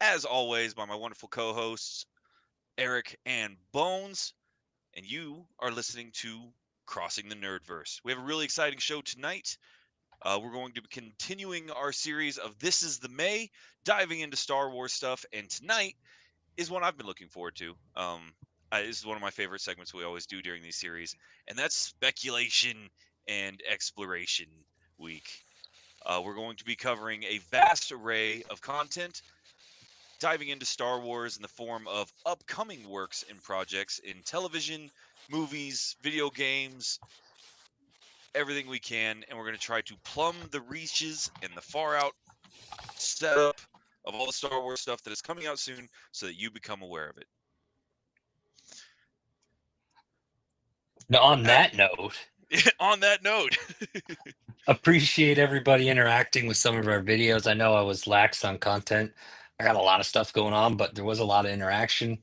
as always, by my wonderful co-hosts, Eric and Bones, and you are listening to Crossing the Nerdverse. We have a really exciting show tonight. We're going to be continuing our series of This is the May, diving into Star Wars stuff, and tonight is one I've been looking forward to. This is one of my favorite segments we always do during these series, and that's speculation and exploration week. We're going to be covering a vast array of content, diving into Star Wars in the form of upcoming works and projects in television, movies, video games, everything we can, and we're going to try to plumb the reaches and the far out setup of all the Star Wars stuff that is coming out soon so that you become aware of it. Now, on Uh, that note, on that note, appreciate everybody interacting with some of our videos. I know I was lax on content. I got a lot of stuff going on, but there was a lot of interaction,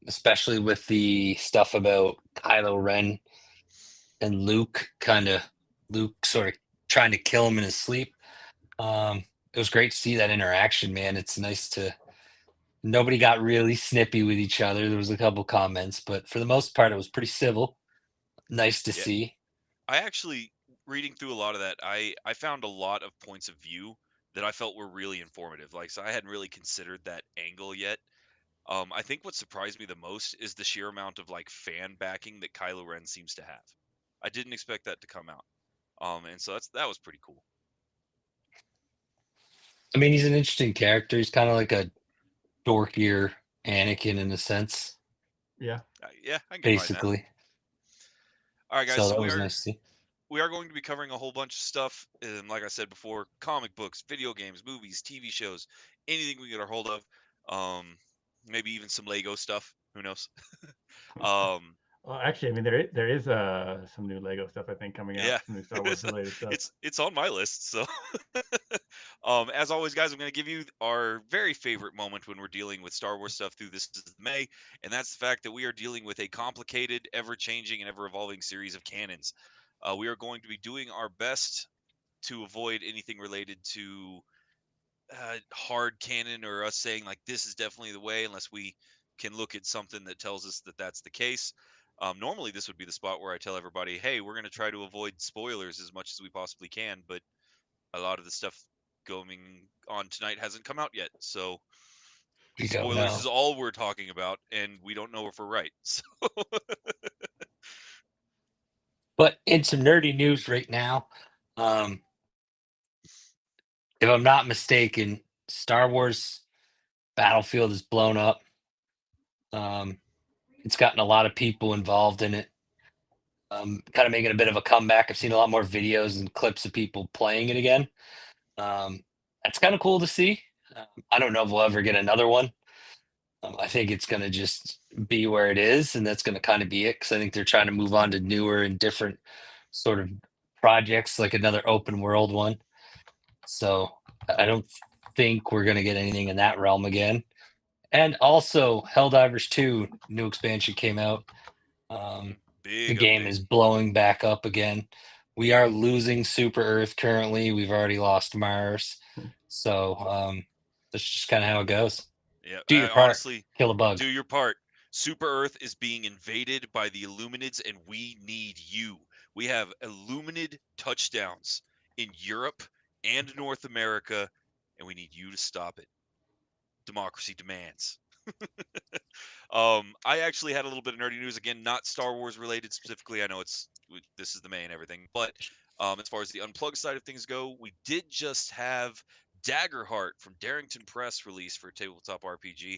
especially with the stuff about Kylo Ren and Luke sort of trying to kill him in his sleep. It was great to see that interaction, man. It's nice to nobody got really snippy with each other. There was a couple comments, but for the most part, it was pretty civil. Nice to yeah, see. I actually reading through a lot of that, I found a lot of points of view that I felt were really informative. Like, so I hadn't really considered that angle yet. I think what surprised me the most is the sheer amount of like fan backing that Kylo Ren seems to have. I didn't expect that to come out. And so that was pretty cool. I mean, he's an interesting character. He's kind of like a dorkier Anakin in a sense, Yeah. Yeah, I can get behind that. basically. All right, guys. So So that we was are nice to see. we are going to be covering a whole bunch of stuff. And like I said before, comic books, video games, movies, TV shows, anything we get our hold of. Um, Maybe even some Lego stuff. Who knows? um, Well, actually, I mean, there is some new Lego stuff I think coming out, yeah, some new Star Wars related stuff. it's on my list. So, as always, guys, I'm going to give you our very favorite moment when we're dealing with Star Wars stuff through this is May, and that's the fact that we are dealing with a complicated, ever-changing, and ever-evolving series of canons. We are going to be doing our best to avoid anything related to hard canon or us saying like this is definitely the way, unless we can look at something that tells us that that's the case. Normally, this would be the spot where I tell everybody, "Hey, we're going to try to avoid spoilers as much as we possibly can," but a lot of the stuff going on tonight hasn't come out yet, so We don't spoilers know. is all we're talking about, and we don't know if we're right. So, But in some nerdy news right now, um, if I'm not mistaken, Star Wars Battlefield is blown up. Um, it's gotten a lot of people involved in it. Kind of making a bit of a comeback. I've seen a lot more videos and clips of people playing it again. That's kind of cool to see. I don't know if we'll ever get another one. I think it's going to just be where it is, and that's going to kind of be it because I think they're trying to move on to newer and different sort of projects, like another open world one. So I don't think we're going to get anything in that realm again. And also, Helldivers 2 new expansion came out. Um, the big game update. is blowing back up again. We are losing Super Earth currently. We've already lost Mars. So that's just kind of how it goes. Yeah, Do your part, honestly, kill a bug. do your part. Super Earth is being invaded by the Illuminids, and we need you. We have Illuminid touchdowns in Europe and North America, and we need you to stop it. Democracy demands. I actually had a little bit of nerdy news again, not Star Wars related specifically. I know this is the May and everything, but as far as the unplugged side of things go, we did just have Daggerheart from Darrington Press release for Tabletop RPG.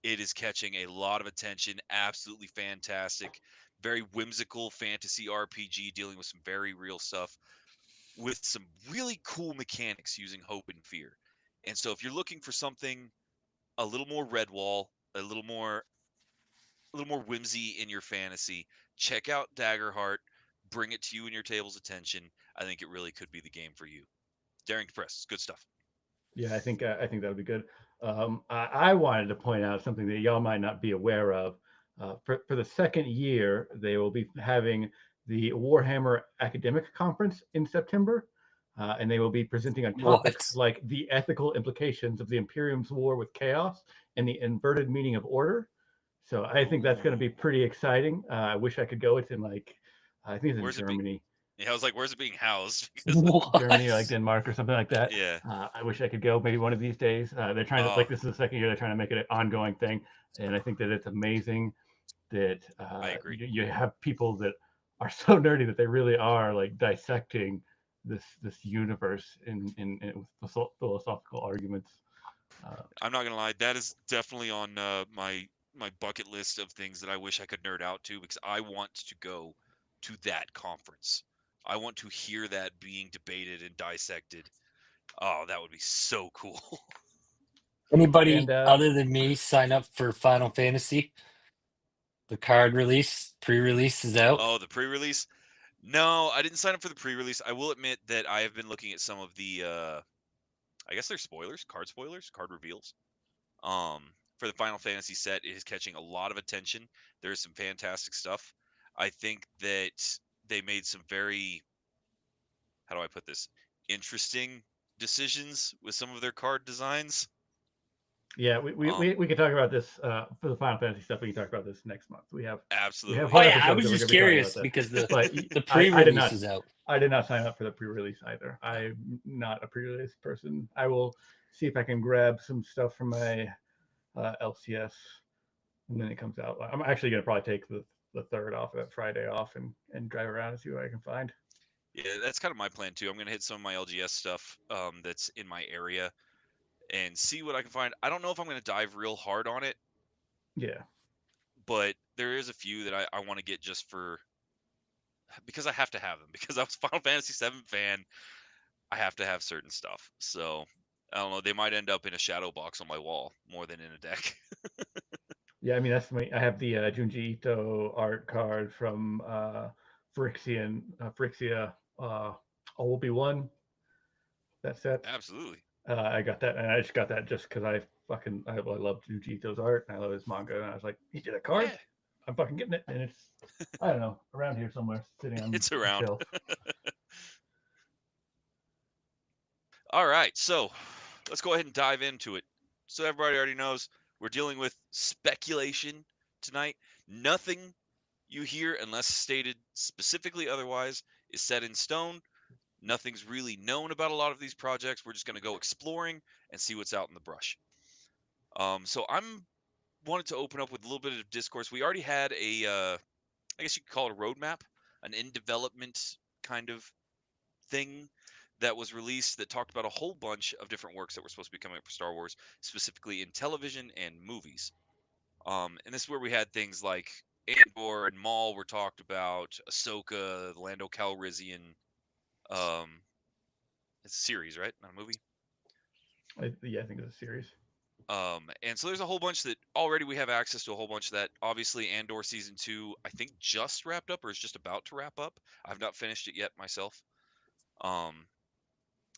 It is catching a lot of attention. Absolutely fantastic. Very whimsical fantasy RPG dealing with some very real stuff with some really cool mechanics using hope and fear. And so if you're looking for something a little more Redwall, a little more whimsy in your fantasy, check out Daggerheart. Bring it to you and your table's attention. I think it really could be the game for you. Daring to Press, good stuff. Yeah, I think that would be good. I wanted to point out something that y'all might not be aware of. For the second year, they will be having the Warhammer Academic Conference in September. and they will be presenting on topics What? like the ethical implications of the Imperium's war with chaos and the inverted meaning of order. So I think that's going to be Ooh. pretty exciting. I wish I could go. It's in like, I think it's in Where's it be? Germany, Yeah, I was like, where's it being housed? Because Germany, like What? Denmark or something like that. yeah, I wish I could go maybe one of these days. They're trying to, oh, like, this is the second year they're trying to make it an ongoing thing. And I think that it's amazing that I agree. you have people that are so nerdy that they really are like dissecting this universe in philosophical arguments. I'm not gonna lie, that is definitely on my bucket list of things that I wish I could nerd out to because I want to go to that conference. I want to hear that being debated and dissected. Oh, that would be so cool. And Anybody other than me sign up for Final Fantasy? The card release, pre-release is out. Oh, the pre-release? No, I didn't sign up for the pre-release. I will admit that I have been looking at some of the I guess they're spoilers, card reveals. For the Final Fantasy set, it is catching a lot of attention. There's some fantastic stuff. I think that they made some very, how do I put this, interesting decisions with some of their card designs. yeah, we could talk about this for the Final Fantasy stuff. We can talk about this next month. We have Absolutely. Oh one yeah, I episode was that we're just going to be talking about curious that. because the But the I did pre-release not is out. I did not sign up for the pre-release either. I'm not a pre-release person. I will see if I can grab some stuff from my LCS when it comes out. I'm actually going to probably take the third off, that Friday off, and drive around and see what I can find. Yeah, that's kind of my plan too. I'm going to hit some of my LGS stuff that's in my area and see what I can find. I don't know if I'm going to dive real hard on it, Yeah. but there is a few that I want to get just for because I have to have them because I was Final Fantasy VII fan. I have to have certain stuff. So I don't know. They might end up in a shadow box on my wall more than in a deck. Yeah, I mean I have the Junji Ito art card from Phyrexia Obi One, that set. Absolutely. I got that, and I just got that just because I love Junji Ito's art and I love his manga, and I was like, he did a card, Yeah, I'm fucking getting it, and it's, I don't know, around here somewhere, sitting on it's a around. shelf. All right, so let's go ahead and dive into it. So everybody already knows we're dealing with speculation tonight. Nothing you hear, unless stated specifically otherwise, is set in stone. Nothing's really known about a lot of these projects. We're just going to go exploring and see what's out in the brush. So I'm wanted to open up with a little bit of discourse. We already had I guess you could call it a roadmap, an in development kind of thing that was released that talked about a whole bunch of different works that were supposed to be coming up for Star Wars, specifically in television and movies. And this is where we had things like Andor and Maul were talked about, Ahsoka, the Lando Calrissian. Um, it's a series, right? Not a movie. Yeah, I think it's a series. And so there's a whole bunch that already we have access to a whole bunch of that. Obviously, Andor season 2, I think just wrapped up or is just about to wrap up. I've not finished it yet myself. Um,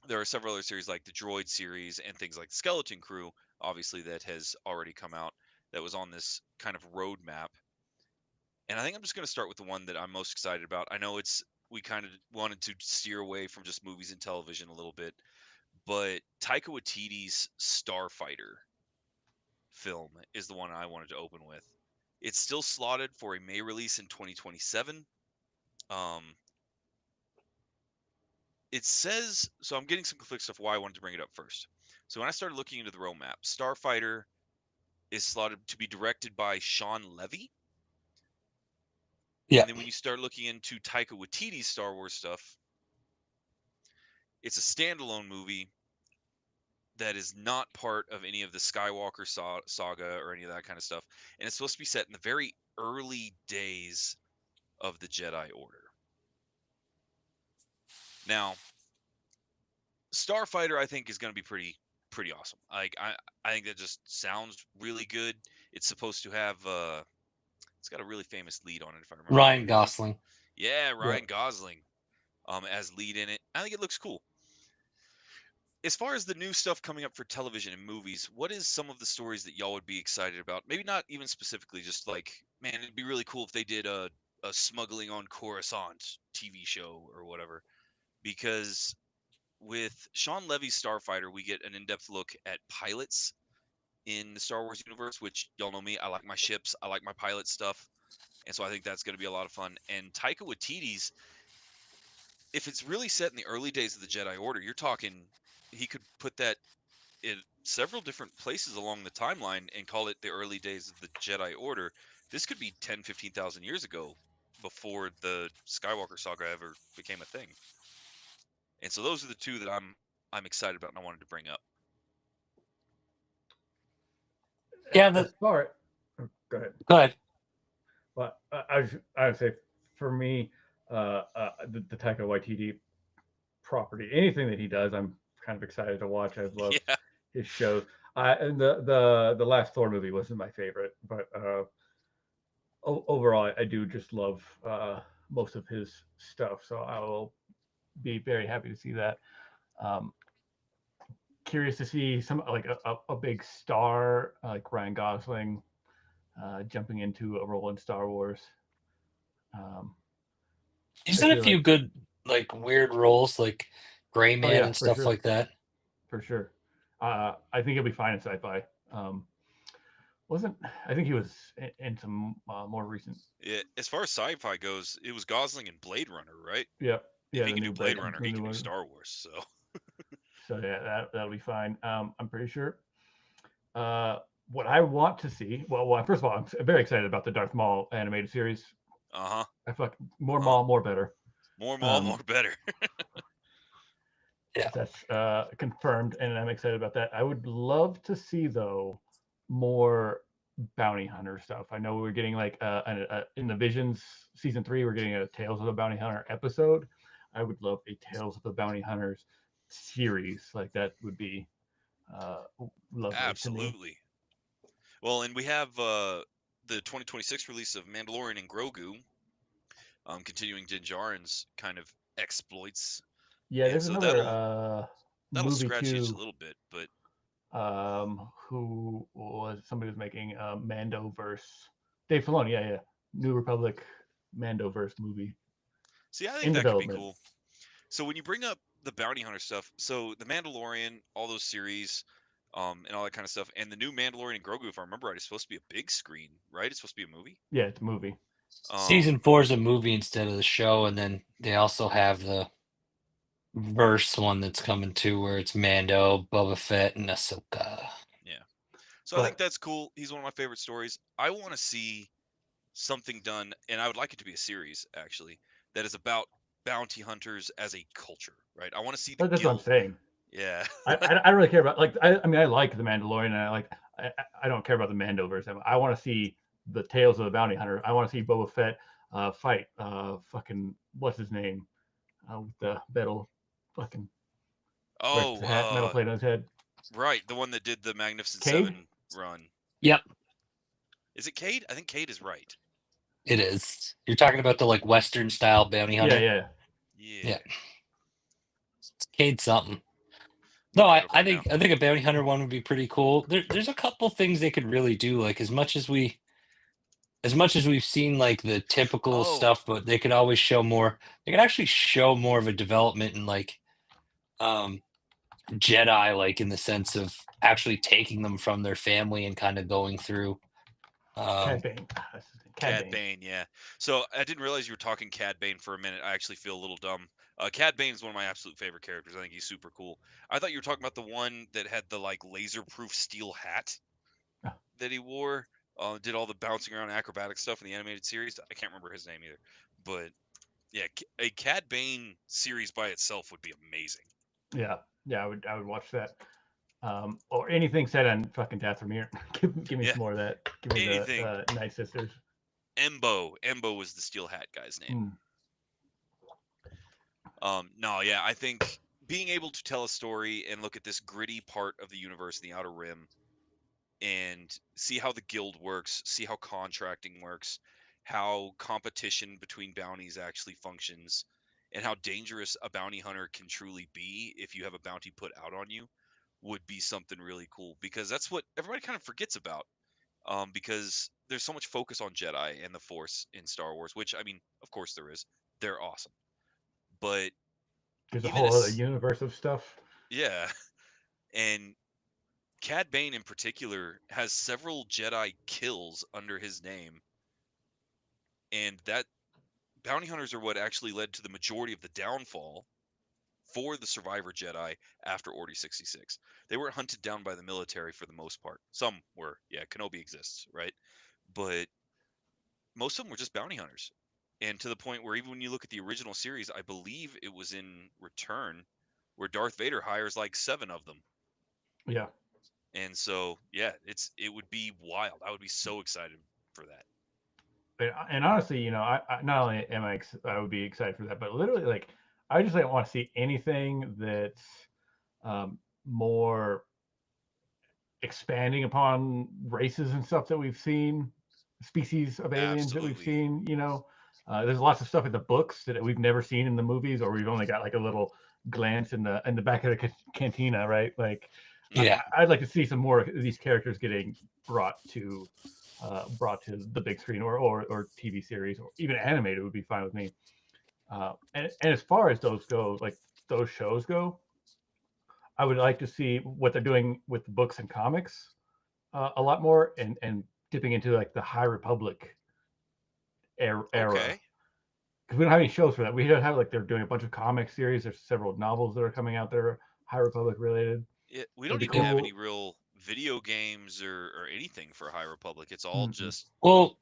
there are several other series like the Droid series and things like Skeleton Crew, obviously that has already come out. That was on this kind of roadmap. And I think I'm just going to start with the one that I'm most excited about. I know we kind of wanted to steer away from just movies and television a little bit, but Taika Waititi's Starfighter film is the one I wanted to open with. It's still slotted for a May release in 2027. Um, it says so. I'm getting some conflict stuff. Why I wanted to bring it up first. So when I started looking into the roadmap, Starfighter is slotted to be directed by Sean Levy. Yeah. And then when you start looking into Taika Waititi's Star Wars stuff, it's a standalone movie that is not part of any of the Skywalker saga or any of that kind of stuff. And it's supposed to be set in the very early days of the Jedi Order. Now, Starfighter, I think, is going to be pretty awesome. I think that just sounds really good. It's supposed to have it's got a really famous lead on it if I remember Ryan correctly. Gosling. Yeah, Yeah. Ryan Gosling as lead in it. I think it looks cool. As far as the new stuff coming up for television and movies, what is some of the stories that y'all would be excited about? Maybe not even specifically, just like, man, it'd be really cool if they did a smuggling on Coruscant TV show or whatever. Because with Sean Levy's Starfighter, we get an in-depth look at pilots in the Star Wars universe, which y'all know me. I like my ships. I like my pilot stuff. And so I think that's going to be a lot of fun. And Taika Waititi's, if it's really set in the early days of the Jedi Order, you're talking he could put that in several different places along the timeline and call it the early days of the Jedi Order. This could be 10, 15,000 years ago before the Skywalker saga ever became a thing. And so those are the two that I'm excited about and I wanted to bring up. Yeah, As far, go ahead. go ahead. But I would say for me, the Taika Waititi property, anything that he does, I'm kind of excited to watch. I've loved Yeah. his shows. And the last Thor movie wasn't my favorite, but overall, I do just love most of his stuff. So I will be very happy to see that. Um, Curious to see some like a big star like Ryan Gosling jumping into a role in Star Wars. He's I done a feel few like, good, like weird roles, like Gray oh Man yeah, and for stuff sure, like that. for sure. I think he'll be fine in sci-fi. Wasn't I think he was in some more recent. Yeah, as far as sci-fi goes, it was Gosling and Blade Runner, right? Yeah, If yeah, he the can do new Blade Blade, Runner, the he new can do one. Star Wars. So So yeah, that'll be fine. I'm pretty sure. What I want to see, well, first of all, I'm very excited about the Darth Maul animated series. uh-huh. I feel like more Maul, more better. More Maul, more better. Yeah. That's confirmed, and I'm excited about that. I would love to see though more bounty hunter stuff. I know we're getting like in the Visions season 3, we're getting a Tales of the Bounty Hunter episode. I would love a Tales of the Bounty Hunters series. Like that would be lovely to me. Absolutely. Well, and we have the 2026 release of Mandalorian and Grogu, continuing Din Djarin's kind of exploits, Yeah, and there's so another that'll movie scratch the itch a too. little bit. But Who was somebody was making Mandoverse? Dave Filoni, yeah. New Republic Mandoverse movie see, I think in that could be development. cool. So when you bring up the bounty hunter stuff, so the Mandalorian, all those series, and all that kind of stuff, and the new Mandalorian and Grogu, if I remember right, is supposed to be a big screen, right? It's supposed to be a movie. Yeah, it's a movie. Season 4 is a movie instead of the show, and then they also have the verse one that's coming too, where it's Mando, Boba Fett, and Ahsoka. Yeah. So I think But that's cool. He's one of my favorite stories. I want to see something done, and I would like it to be a series actually that is about bounty hunters as a culture, right? I want to see the that's what I'm guild. saying. Yeah. I don't really care about like I mean I like the Mandalorian and I don't care about the Mandoverse. I want to see the Tales of the Bounty Hunter. I want to see Boba Fett fight fucking what's his name with the metal fucking wears Oh, the hat metal plate on his head. right, the one that did the Magnificent Cade? Seven run. Yep, Is it Cade? I think Cade is right. it is. You're talking about the like Western style bounty hunter. Yeah. Yeah. It's Cade something. I'm No, looking I, it up I right now. think I think a bounty hunter one would be pretty cool. There's a couple things they could really do, like as much as we've seen like the typical Oh, stuff, but they could always show more. They could actually show more of a development in like Jedi, like in the sense of actually taking them from their family and kind of going through. Cad Bane. That's his name. Cad Bane, yeah. So I didn't realize you were talking Cad Bane for a minute. I actually feel a little dumb. Cad Bane is one of my absolute favorite characters. I think he's super cool. I thought you were talking about the one that had the like laser-proof steel hat Oh, that he wore. Did all the bouncing around acrobatic stuff in the animated series. I can't remember his name either. But yeah, a Cad Bane series by itself would be amazing. yeah. I would watch that. Or anything set on fucking Dathomir. give me Yeah, some more of that. Give me anything. the Night Sisters. Embo was the steel hat guy's name. No, yeah, I think being able to tell a story and look at this gritty part of the universe, the Outer Rim, and see how the guild works, see how contracting works, how competition between bounties actually functions, and how dangerous a bounty hunter can truly be if you have a bounty put out on you would be something really cool because that's what everybody kind of forgets about. Because there's so much focus on Jedi and the Force in Star Wars, which I mean, of course there is. They're awesome. But There's a even whole other as universe of stuff. yeah, and Cad Bane in particular has several Jedi kills under his name, and that bounty hunters are what actually led to the majority of the downfall for the survivor Jedi after Order 66. They weren't hunted down by the military for the most part. Some were, yeah, Kenobi exists, right? But most of them were just bounty hunters. And to the point where even when you look at the original series, I believe it was in Return where Darth Vader hires like 7 of them. Yeah. And so, yeah, it would be wild. I would be so excited for that. And honestly, I not only am I would be excited for that, but literally, like, I just like want to see anything that's more expanding upon races and stuff that we've seen, species of aliens that we've Absolutely. seen. There's lots of stuff in the books that we've never seen in the movies, or we've only got like a little glance in the back of the cantina, right? Like, Yeah. I'd like to see some more of these characters getting brought to the big screen, or TV series, or even animated would be fine with me. And as far as those go, like those shows go, I would like to see what they're doing with the books and comics a lot more, and dipping into like the High Republic era. Okay. Because we don't have any shows for that. We don't have, like, they're doing a bunch of comic series. There's several novels that are coming out that are High Republic related. We It'd don't be even have cool. any real video games or anything for High Republic. It's all Mhm. just Well,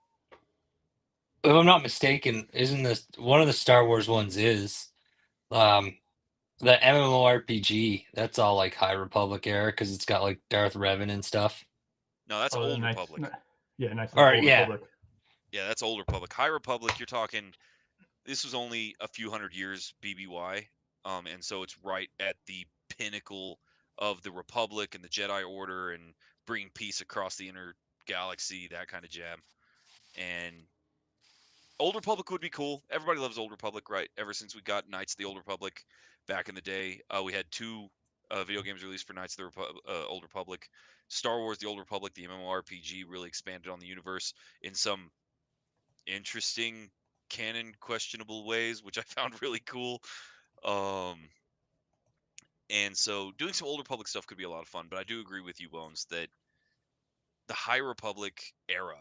if I'm not mistaken, isn't this one of the Star Wars ones is um the MMORPG? That's all like High Republic era because it's got like Darth Revan and stuff. no, that's Oh, Old nice. Republic. Yeah, nice. Or Old yeah, Republic. Yeah, that's Old Republic. High Republic, you're talking. This was only a few hundred years BBY, and so it's right at the pinnacle of the Republic and the Jedi Order and bringing peace across the inner galaxy, that kind of jam. And Old Republic would be cool. Everybody loves Old Republic, right? Ever since we got Knights of the Old Republic back in the day, we had 2 video games released for Knights of the Old Republic. Star Wars: The Old Republic, the MMORPG, really expanded on the universe in some interesting canon questionable ways, which I found really cool. Um, and so doing some Old Republic stuff could be a lot of fun. But I do agree with you, Bones, that the High Republic era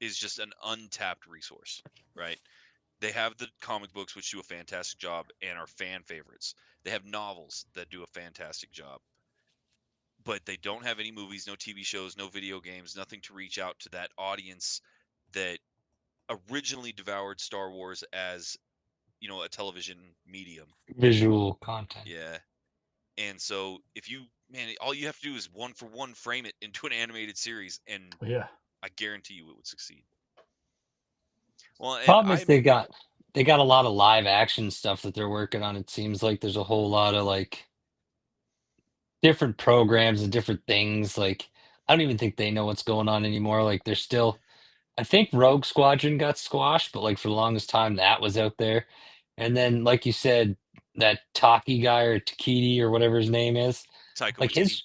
is just an untapped resource, right? They have the comic books, which do a fantastic job and are fan favorites. They have novels that do a fantastic job. But they don't have any movies, no TV shows, no video games, nothing to reach out to that audience that originally devoured Star Wars as, a television medium. visual content. Yeah. And so if you, man, all you have to do is 1-for-1 frame it into an animated series, and Yeah. I guarantee you it would succeed. Well, and Problem is they got a lot of live action stuff that they're working on. It seems like there's a whole lot of like different programs and different things. Like I don't even think they know what's going on anymore. Like they're still I think Rogue Squadron got squashed, but like for the longest time that was out there. And then like you said, that Taki guy or Takiti or whatever his name is, Taika like Waititi.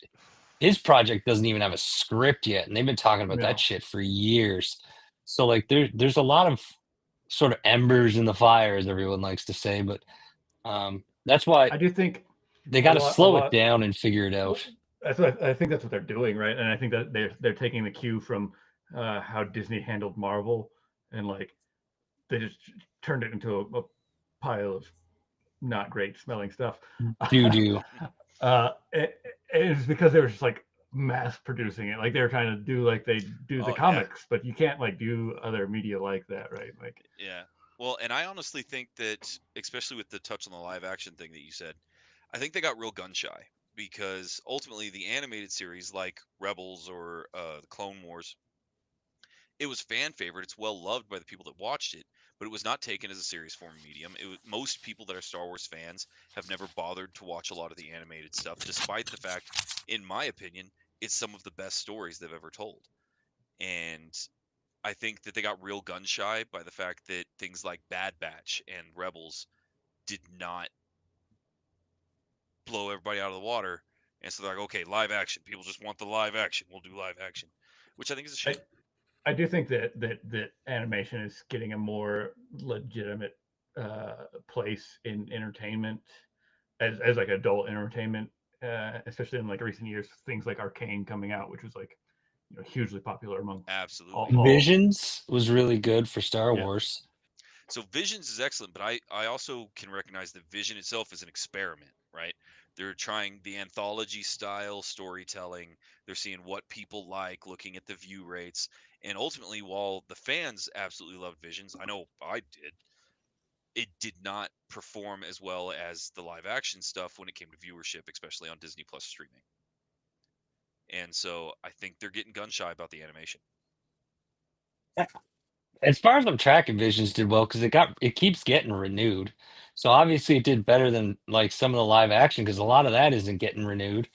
his project doesn't even have a script yet, and they've been talking about that No. shit for years. So like there's a lot of sort of embers in the fire, as everyone likes to say, but that's why I do think they a got to lot. A slow it lot. down and figure it out. I think that's what they're doing, right? And I think that they're taking the cue from how Disney handled Marvel, and like they just turned it into a pile of not great smelling stuff. Doo doo. It's because they were just like mass producing it, like they were trying to do like they do the Oh, yeah. comics, but you can't like do other media like that, right? Like, Yeah. Well, and I honestly think that, especially with the touch on the live action thing that you said, I think they got real gun shy because ultimately the animated series like Rebels or the Clone Wars, it was fan favorite. It's well loved by the people that watched it, but it was not taken as a serious form of medium. Most people that are Star Wars fans have never bothered to watch a lot of the animated stuff, despite the fact, in my opinion, it's some of the best stories they've ever told. And I think that they got real gun shy by the fact that things like Bad Batch and Rebels did not blow everybody out of the water. And so they're like, okay, live action. People just want the live action. We'll do live action, which I think is a shame. I do think that animation is getting a more legitimate place in entertainment as like adult entertainment, especially in like recent years. Things like Arcane coming out, which was like hugely popular among Absolutely. all. Visions was really good for Star Yeah. Wars. So Visions is excellent, but I also can recognize that Vision itself is an experiment, right? They're trying the anthology style storytelling. They're seeing what people like, looking at the view rates, and ultimately, while the fans absolutely loved Visions, I know I did, it did not perform as well as the live action stuff when it came to viewership, especially on Disney Plus streaming. And so I think they're getting gun shy about the animation. As far as I'm tracking, Visions did well because it keeps getting renewed. So obviously it did better than like some of the live action because a lot of that isn't getting renewed.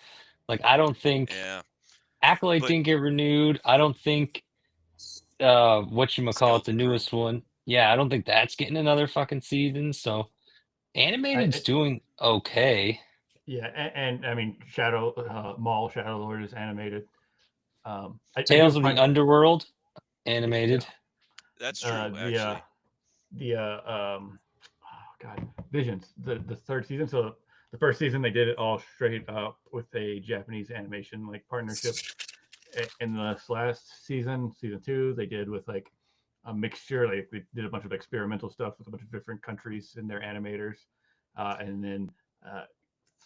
Like I don't think Yeah, Acolyte but didn't get renewed. I don't think whatchamacallit, the Skeleton Crew. newest one. Yeah, I don't think that's getting another fucking season. So animated's I doing okay. Yeah, and I mean Shadow Lord is animated. I do Tales of the find Underworld yeah animated. That's uh, true, the uh, actually. the oh god, Visions, the third season. So the first season they did it all straight up with a Japanese animation like partnership. In this last season, season 2, they did with like a mixture. Like they did a bunch of experimental stuff with a bunch of different countries and their animators, and then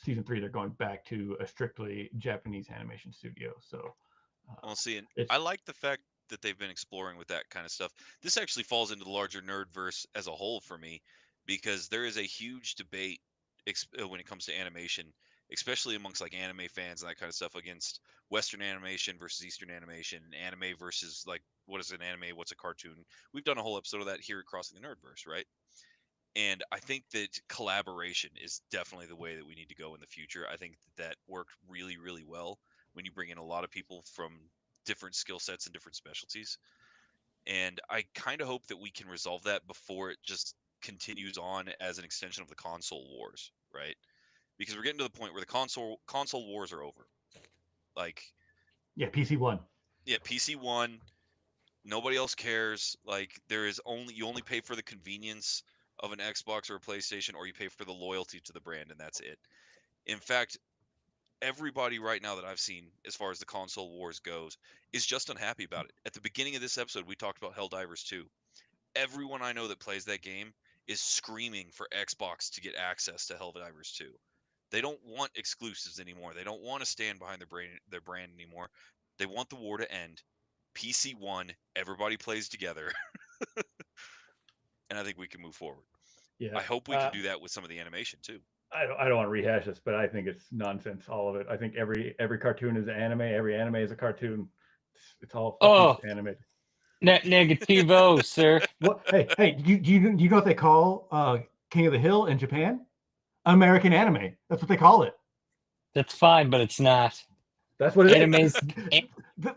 season 3 they're going back to a strictly Japanese animation studio. So Well, see, and it's I like the fact that they've been exploring with that kind of stuff. This actually falls into the larger nerdverse as a whole for me, because there is a huge debate when it comes to animation, especially amongst like anime fans and that kind of stuff, against Western animation versus Eastern animation, anime versus like what is an anime, what's a cartoon. We've done a whole episode of that here at Crossing the Nerdverse, right? And I think that collaboration is definitely the way that we need to go in the future. I think that worked really, really well when you bring in a lot of people from different skill sets and different specialties. And I kind of hope that we can resolve that before it just continues on as an extension of the console wars, right? Because we're getting to the point where the console wars are over. Like, yeah, PC1. yeah, PC one, nobody else cares. Like, there is only, you only pay for the convenience of an Xbox or a PlayStation, or you pay for the loyalty to the brand, and that's it. In fact, everybody right now that I've seen, as far as the console wars goes, is just unhappy about it. At the beginning of this episode, we talked about Helldivers 2. Everyone I know that plays that game is screaming for Xbox to get access to Helldivers 2. They don't want exclusives anymore. They don't want to stand behind their brand anymore. They want the war to end. PC one, everybody plays together, and I think we can move forward. Yeah. I hope we can do that with some of the animation too. I don't want to rehash this, but I think it's nonsense, all of it. I think every cartoon is anime. Every anime is a cartoon. It's all fucking Oh, just animated. negativo, sir. What? Hey, do you know what they call King of the Hill in Japan? American anime. That's what they call it. That's fine, but it's not. That's what it is. Anime's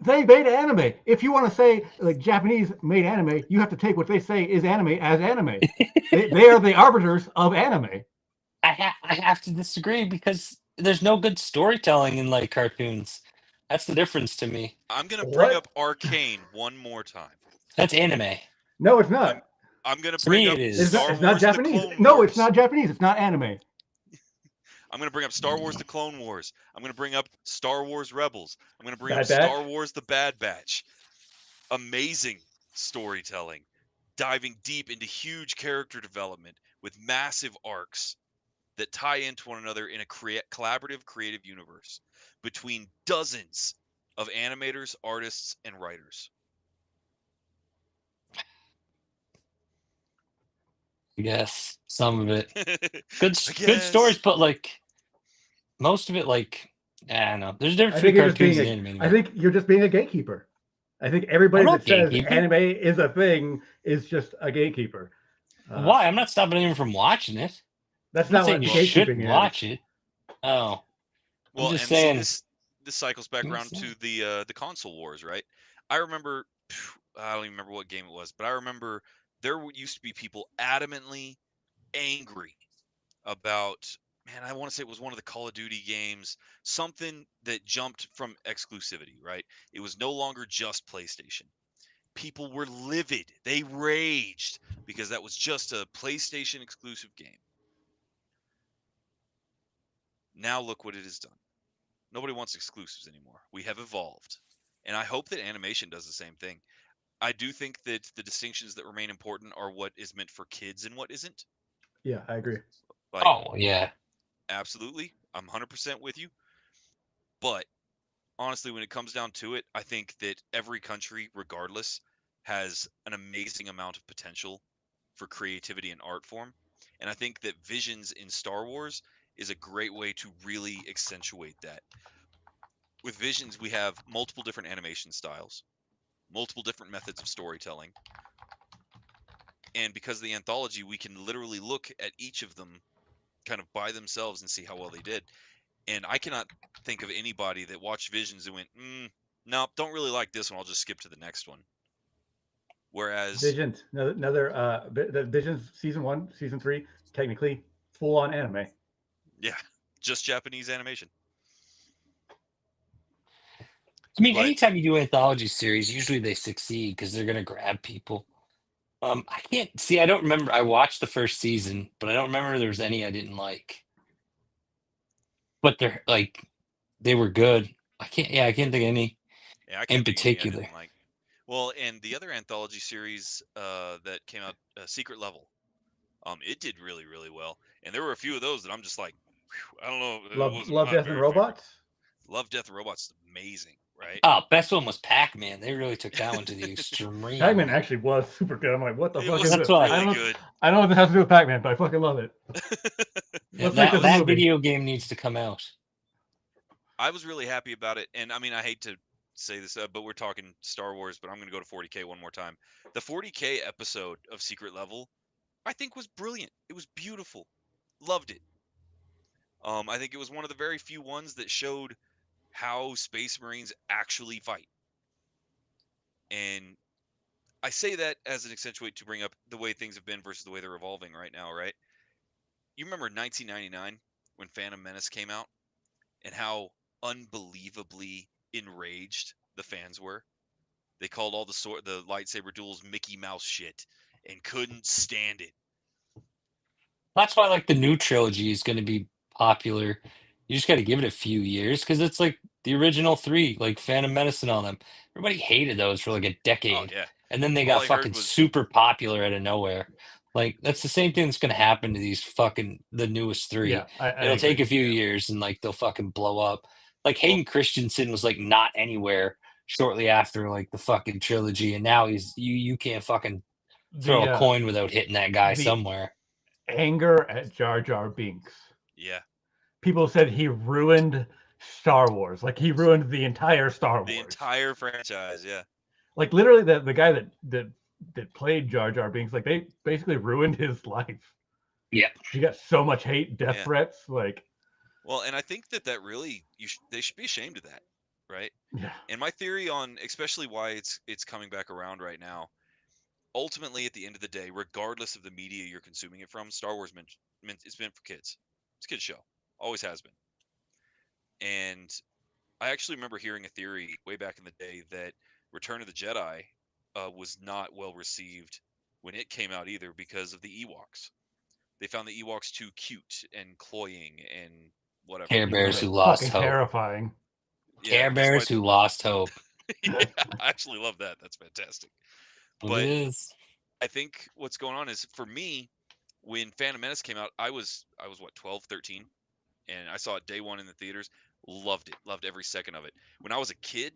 They made anime. If you want to say like Japanese made anime, you have to take what they say is anime as anime. They are the arbiters of anime. I have to disagree because there's no good storytelling in like cartoons. That's the difference to me. I'm gonna bring What? up Arcane one more time. That's anime. No, it's I'm not. I'm gonna To bring me, up it It's is. not. Star It's not Wars: The Japanese. Clone No, it's Wars. not Japanese. It's not anime. I'm gonna bring up Star Wars: The Clone Wars. I'm gonna bring up Star Wars Rebels. I'm gonna bring up Bad Batch. Star Wars: The Bad Batch. Amazing storytelling, diving deep into huge character development with massive arcs that tie into one another in a collaborative, creative universe between dozens of animators, artists, and writers. Yes, some of it. I Good stories, guess. but like most of it, like I don't know. There's a difference I between think you're just cartoons being and a. animated. I Man. think you're just being a gatekeeper. I think I'm everybody not that says gatekeeping. anime is a thing is just a gatekeeper. Uh, Why? I'm not stopping anyone from watching it. that's I'm not not saying what you Well, shouldn't gatekeeping is. watch it. Oh, I'm well, just and see, saying. this cycles back I'm just around saying. to the console wars, right? I remember, I don't even remember what game it was, but I remember there used to be people adamantly angry about, man, I want to say it was one of the Call of Duty games, something that jumped from exclusivity, right? It was no longer just PlayStation. people were livid. They raged because that was just a PlayStation exclusive game. Now look what it has done. Nobody wants exclusives anymore. We have evolved. And I hope that animation does the same thing. I do think that the distinctions that remain important are what is meant for kids and what isn't. Yeah, I agree. Like, Oh yeah. absolutely. I'm 100% with you. But honestly, when it comes down to it, I think that every country, regardless, has an amazing amount of potential for creativity and art form. And I think that Visions in Star Wars is a great way to really accentuate that. With Visions, we have multiple different animation styles, multiple different methods of storytelling. And because of the anthology, we can literally look at each of them kind of by themselves and see how well they did. And I cannot think of anybody that watched Visions and went, no, don't really like this one. I'll just skip to the next one. Whereas, Visions, the Visions season 1, season 3, technically full on anime. yeah, just Japanese animation. I mean, But anytime you do anthology series, usually they succeed because they're gonna grab people. I can't see. I don't remember. I watched the first season, but I don't remember there was any I didn't like. But they're like, they were good. I can't. Yeah, I can't think of any yeah, I in can't think of any I particular. didn't like. Well, and the other anthology series that came out, Secret Level, it did really, really well. And there were a few of those that I'm just like, I don't know, it wasn't Love, my Death, and very favorite. Robots. Love, Death, and Robots is amazing, right? Oh, best one was Pac-Man. They really took that one to the extreme. Pac-Man actually was super good. I'm like, what the It fuck was is That's this? why- really good. I don't know what this has to do with Pac-Man, but I fucking love it. Yeah, Let's make this a that movie. video game needs to come out. I was really happy about it. And I mean, I hate to say this, but we're talking Star Wars, but I'm going to go to 40K one more time. The 40K episode of Secret Level, I think was brilliant. It was beautiful. Loved it. I think it was one of the very few ones that showed how Space Marines actually fight. And I say that as an accentuate to bring up the way things have been versus the way they're evolving right now, right? You remember 1999 when Phantom Menace came out and how unbelievably enraged the fans were? They called all the lightsaber duels Mickey Mouse shit and couldn't stand it. That's why like the new trilogy is going to be popular. You just got to give it a few years because it's like the original three, like Phantom Menace and all them. Everybody hated those for like a Oh decade, yeah. and then they All got I heard fucking was super popular out of nowhere. Like that's the same thing that's going to happen to these fucking the newest three. Yeah, I It'll take agree. a few Yeah. years, and like they'll fucking blow up. Like Well, Hayden Christensen was like not anywhere shortly after like the fucking trilogy, and now you can't fucking throw a The coin without hitting that guy the somewhere. anger at Jar Jar Binks. yeah. People said he ruined Star Wars. Like he ruined the entire Star Wars. The entire franchise, yeah. Like literally, the guy that played Jar Jar Binks, like they basically ruined his life. Yeah. He got so much hate, death Yeah. threats. Like, Well, and I think that really they should be ashamed of that, right? yeah, And my theory on especially why it's coming back around right now, ultimately at the end of the day, regardless of the media you're consuming it from, Star Wars it's meant for kids. It's a kid's show. Always has been. And I actually remember hearing a theory way back in the day that Return of the Jedi was not well received when it came out either because of the Ewoks. They found the Ewoks too cute and cloying and whatever. Care Bears Right? who lost fucking hope. terrifying. Yeah, Care that's why. Bears who lost hope. Yeah, I actually love that. That's fantastic. It But is. I think what's going on is for me, when Phantom Menace came out, I was what 12, 13, and I saw it day one in the theaters. Loved it. Loved every second of it. When I was a kid,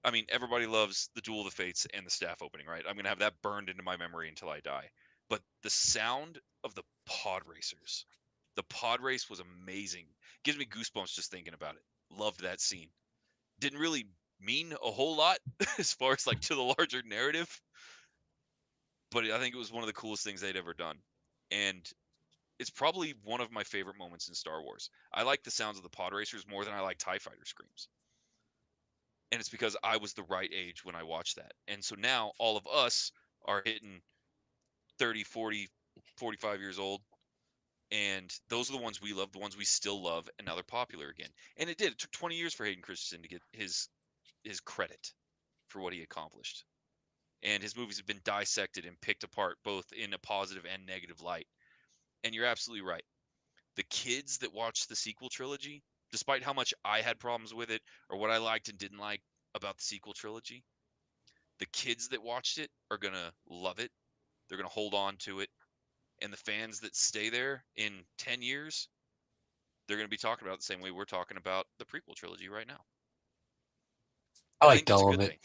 I mean, everybody loves the Duel of the Fates and the staff opening, right? I'm gonna have that burned into my memory until I die. But the sound of the pod racers, the pod race was amazing. Gives me goosebumps just thinking about it. Loved that scene. Didn't really mean a whole lot as far as like to the larger narrative, but I think it was one of the coolest things they'd ever done. And it's probably one of my favorite moments in Star Wars. I like the sounds of the pod racers more than I like TIE fighter screams. And it's because I was the right age when I watched that. And so now all of us are hitting 30, 40, 45 years old. And those are the ones we love, the ones we still love, and now they're popular again. And it did. It took 20 years for Hayden Christensen to get his credit for what he accomplished. and his movies have been dissected and picked apart both in a positive and negative light. And you're absolutely right. The kids that watch the sequel trilogy, despite how much I had problems with it or what I liked and didn't like about the sequel trilogy, the kids that watched it are going to love it. They're going to hold on to it. And the fans that stay there in 10 years, they're going to be talking about it the same way we're talking about the prequel trilogy right now. I And I think liked that's a all good of it. thing.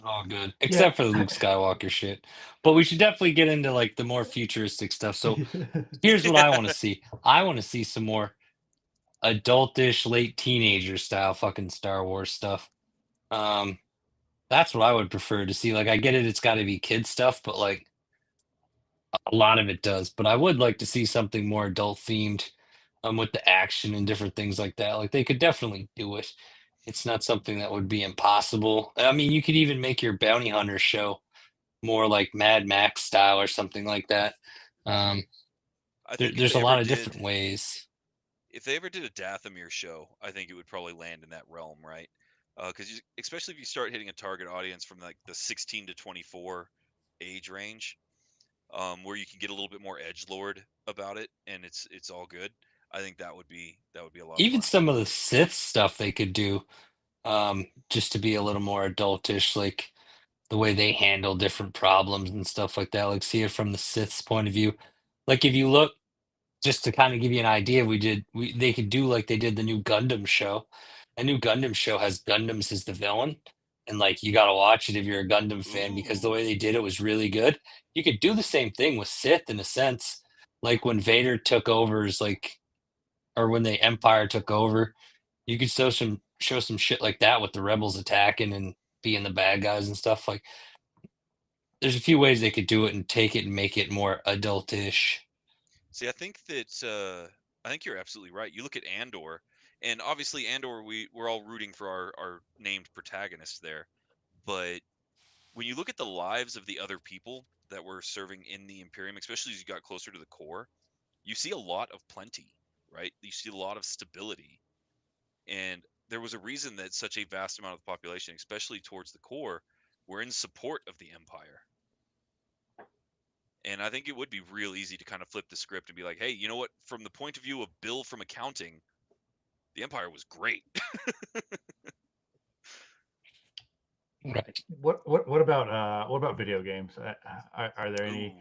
All good, Yeah. except for the Luke Skywalker shit. But we should definitely get into like the more futuristic stuff. So here's what I want to see. I want to see some more adultish, late teenager style fucking Star Wars stuff. Um, that's what I would prefer to see. Like, I get it; it's got to be kid stuff, but like a lot of it does. But I would like to see something more adult themed, with the action and different things like that. Like, they could definitely do it. It's not something that would be impossible. I mean, you could even make your bounty hunter show more like Mad Max style or something like that. Um, I think there's a lot of different ways. if they ever did a Dathomir show, I think it would probably land in that realm, right? Because especially if you start hitting a target audience from like the 16 to 24 age range, where you can get a little bit more edge lord about it, and it's all good. I think that would be a lot of Even fun. some of the Sith stuff they could do, just to be a little more adultish, like the way they handle different problems and stuff like that. Like, see it from the Sith's point of view. Like, if you look, just to kind of give you an idea, they could do like they did the new Gundam show. A new Gundam show has Gundams as the villain, and like you got to watch it if you're a Gundam fan because the way Ooh, they did it was really good. You could do the same thing with Sith in a sense, like when Vader took over, is like, or when the Empire took over, you could show some shit like that with the rebels attacking and being the bad guys and stuff. Like, there's a few ways they could do it and take it and make it more adultish. see, I think you're absolutely right. You look at Andor, and obviously Andor, we're all rooting for our named protagonist there, but when you look at the lives of the other people that were serving in the Imperium, especially as you got closer to the core, you see a lot of plenty, right? You see a lot of stability. And there was a reason that such a vast amount of the population, especially towards the core, were in support of the Empire. And I think it would be real easy to kind of flip the script and be like, hey, you know what? From the point of view of Bill from accounting, the Empire was great. Right. What about video games? Are there Ooh.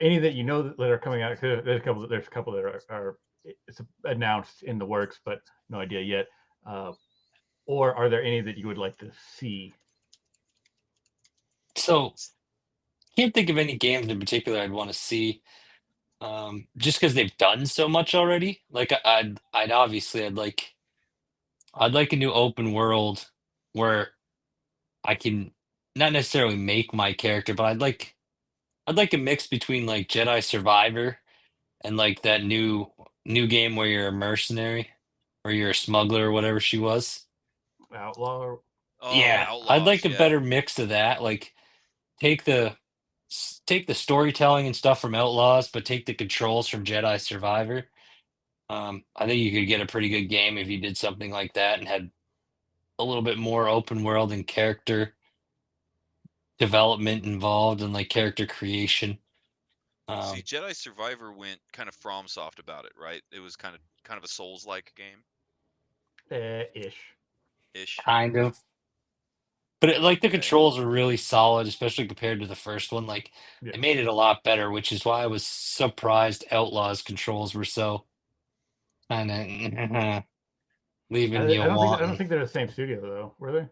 any that you know that are coming out? 'Cause there's a couple that are it's announced in the works, but no idea yet. Or are there any that you would like to see? So, can't think of any games in particular I'd want to see, just because they've done so much already. Like, I'd like a new open world where I can not necessarily make my character, but I'd like a mix between like Jedi Survivor and like that new game where you're a mercenary or you're a smuggler or whatever she was. Outlaw. Oh, Yeah, I'd Outlaws, like a yeah. better mix of that. Like, take the take the storytelling and stuff from Outlaws, but take the controls from Jedi Survivor. I think you could get a pretty good game if you did something like that and had a little bit more open world and character development involved and like character creation. See, Um, Jedi Survivor went kind of FromSoft about it, right? It was kind of a Souls-like game Ish. ish. kind of, but like the Okay. controls were really solid, especially compared to the first one. Like, Yeah. they made it a lot better, which is why I was surprised Outlaws controls were so kind of leaving you I don't wanting. think they're the same studio though, were they?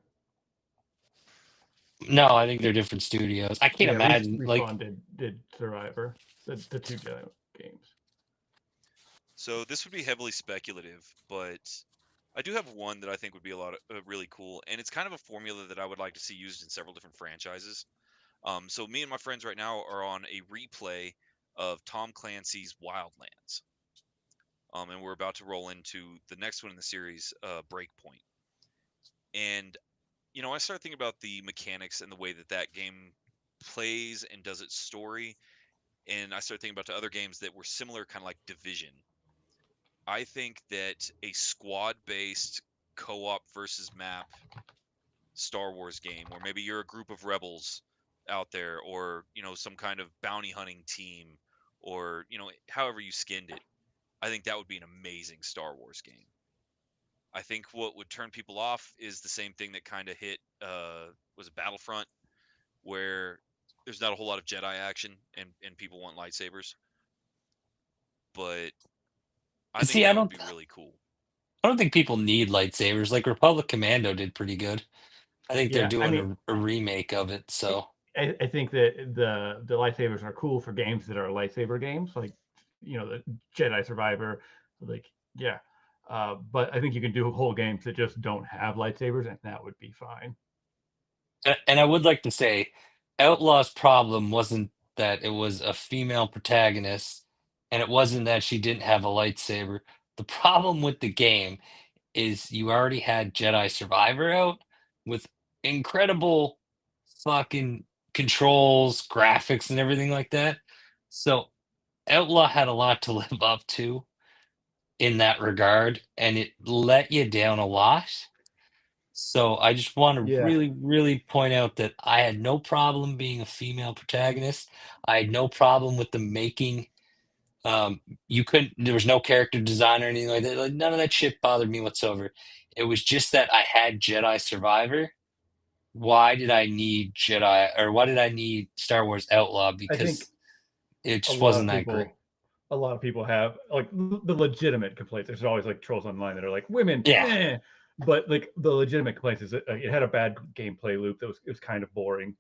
No, I think they're different studios. I can't Yeah, imagine like. Respawn did Survivor, the two Jedi games. So this would be heavily speculative, but I do have one that I think would be a lot of really cool, and it's kind of a formula that I would like to see used in several different franchises. So me and my friends right now are on a replay of Tom Clancy's Wildlands, and we're about to roll into the next one in the series, Breakpoint. And I start thinking about the mechanics and the way that that game plays and does its story, and I start thinking about the other games that were similar, kind of like Division. I think that a squad based co op versus map Star Wars game, or maybe you're a group of rebels out there, or some kind of bounty hunting team, or however you skinned it. I think that would be an amazing Star Wars game. I think what would turn people off is the same thing that kind of hit was a Battlefront, where there's not a whole lot of Jedi action and people want lightsabers. But I think See, I that would don't be really cool. I don't think people need lightsabers. Like Republic Commando did pretty good. I think they're Yeah, I doing mean, a remake of it. So I think that the lightsabers are cool for games that are lightsaber games, like the Jedi Survivor, like yeah. But I think you can do whole games that just don't have lightsabers, and that would be fine. and I would like to say, Outlaw's problem wasn't that it was a female protagonist, and it wasn't that she didn't have a lightsaber. The problem with the game is you already had Jedi Survivor out with incredible fucking controls, graphics, and everything like that. So Outlaw had a lot to live up to in that regard, and it let you down a lot. So I just want to Yeah, really, really point out that I had no problem being a female protagonist. I had no problem with them making you couldn't there was no character design or anything like that. Like none of that shit bothered me whatsoever. It was just that I had Jedi Survivor. Why did I need why did I need Star Wars Outlaw? I think Because it a just lot wasn't of that great. people a lot of people have like the legitimate complaints. There's always like trolls online that are like women, Yeah. eh. But like the legitimate complaints is that it had a bad gameplay loop. It was kind of boring,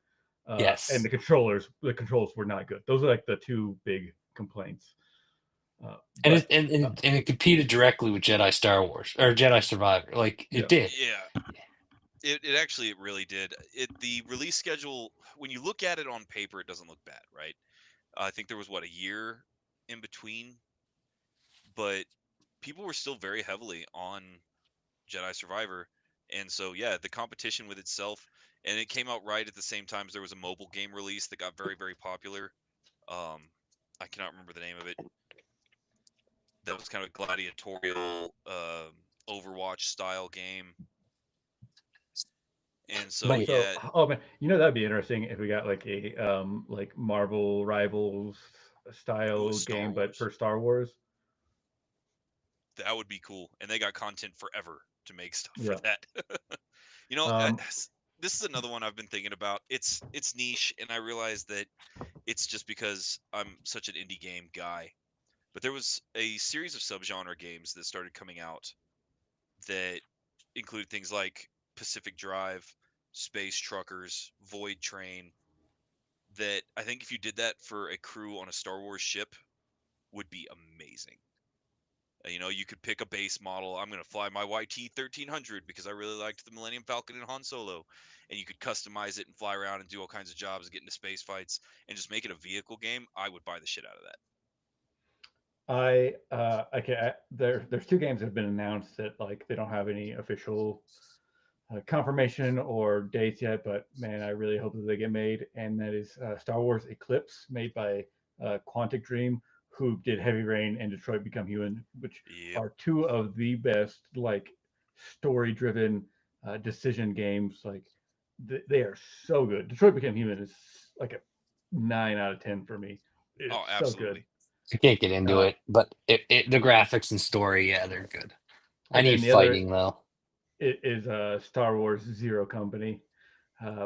and Yes. the controls were not good. Those are like the two big complaints. And But it competed directly with Jedi Star Wars or Jedi Survivor. Like yeah, it did. Yeah, it really did. The release schedule, when you look at it on paper, it doesn't look bad, right? I think there was a year in between, but people were still very heavily on Jedi Survivor, and so yeah, the competition with itself, and it came out right at the same time as there was a mobile game release that got very, very popular. Um, I cannot remember the name of it. That was kind of a gladiatorial Overwatch style game, and so But so yeah, oh man, that'd be interesting if we got like a like Marvel Rivals ooh, style Star game, but Wars. for Star Wars. That would be cool, and they got content forever to make stuff for Yeah. that. you know, uh, Um, this is another one I've been thinking about. It's niche, and I realize that it's just because I'm such an indie game guy. But there was a series of subgenre games that started coming out that included things like Pacific Drive, Space Truckers, Void Train. That I think if you did that for a crew on a Star Wars ship, would be amazing. You could pick a base model. I'm going to fly my YT 1300 because I really liked the Millennium Falcon and Han Solo. And you could customize it and fly around and do all kinds of jobs, get into space fights, and just make it a vehicle game. I would buy the shit out of that. there's two games that have been announced that like they don't have any official confirmation or dates yet, but man, I really hope that they get made. And that is Star Wars Eclipse, made by Quantic Dream, who did Heavy Rain and Detroit Become Human, which Yep. are two of the best like story-driven decision games. Like they are so good. Detroit Become Human is like a 9 out of 10 for me. It's Oh, so good. absolutely. I can't get into Uh, it. But the graphics and story, yeah, they're good. I and then need the other fighting though. is Star Wars Zero Company,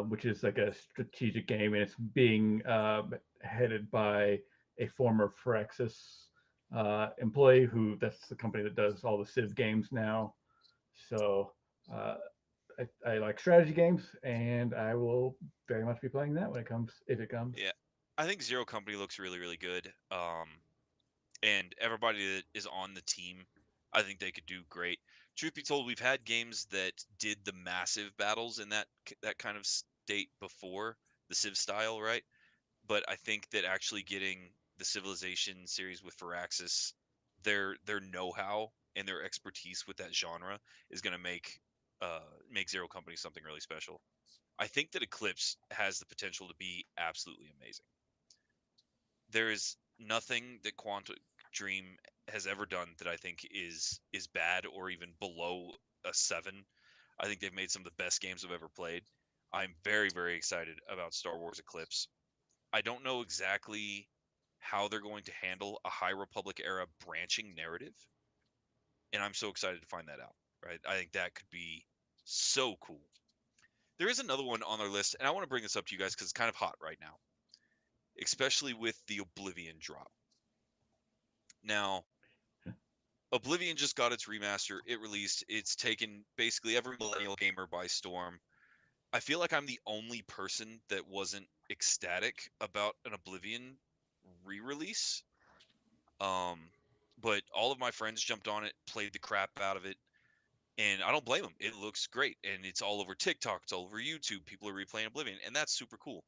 which is like a strategic game, and it's being headed by a former Firaxis employee, who that's the company that does all the Civ games now. So uh, I like strategy games, and I will very much be playing that when it comes, if it comes. Yeah. I think Zero Company looks really, really good. And everybody that is on the team, I think they could do great. Truth be told, we've had games that did the massive battles in that kind of state before, the Civ style, right? But I think that actually getting the Civilization series with Firaxis, their know-how and their expertise with that genre is going to make Zero Company something really special. I think that Eclipse has the potential to be absolutely amazing. There is nothing that Quantum Dream has ever done that I think is bad or even below a 7. I think they've made some of the best games I've ever played. I'm very, very excited about Star Wars Eclipse. I don't know exactly how they're going to handle a High Republic era branching narrative, and I'm so excited to find that out. Right, I think that could be so cool. There is another one on our list, and I want to bring this up to you guys because it's kind of hot right now, especially with the Oblivion drop. Now, Oblivion just got its remaster. It released. It's taken basically every millennial gamer by storm. I feel like I'm the only person that wasn't ecstatic about an Oblivion re-release. But all of my friends jumped on it, played the crap out of it, and I don't blame them. It looks great, and it's all over TikTok, it's all over YouTube. People are replaying Oblivion, and that's super cool.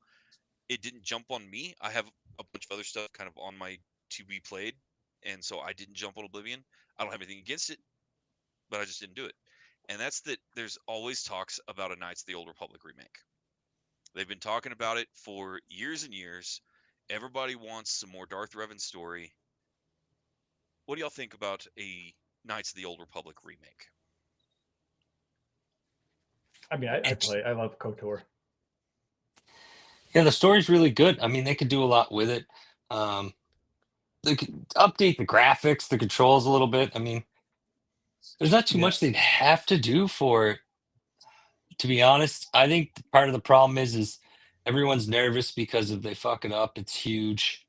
It didn't jump on me. I have a bunch of other stuff kind of on my to be played, and so I didn't jump on Oblivion. I don't have anything against it, but I just didn't do it. And that's that there's always talks about a Knights of the Old Republic remake. They've been talking about it for years and years. Everybody wants some more Darth Revan story. What do y'all think about a Knights of the Old Republic remake? I mean, I love KOTOR. Yeah, the story's really good. I mean, they could do a lot with it. They could update the graphics, the controls a little bit. I mean, there's not too Yeah. much they'd have to do for it. To be honest, I think part of the problem is everyone's nervous because if they fuck it up, it's huge.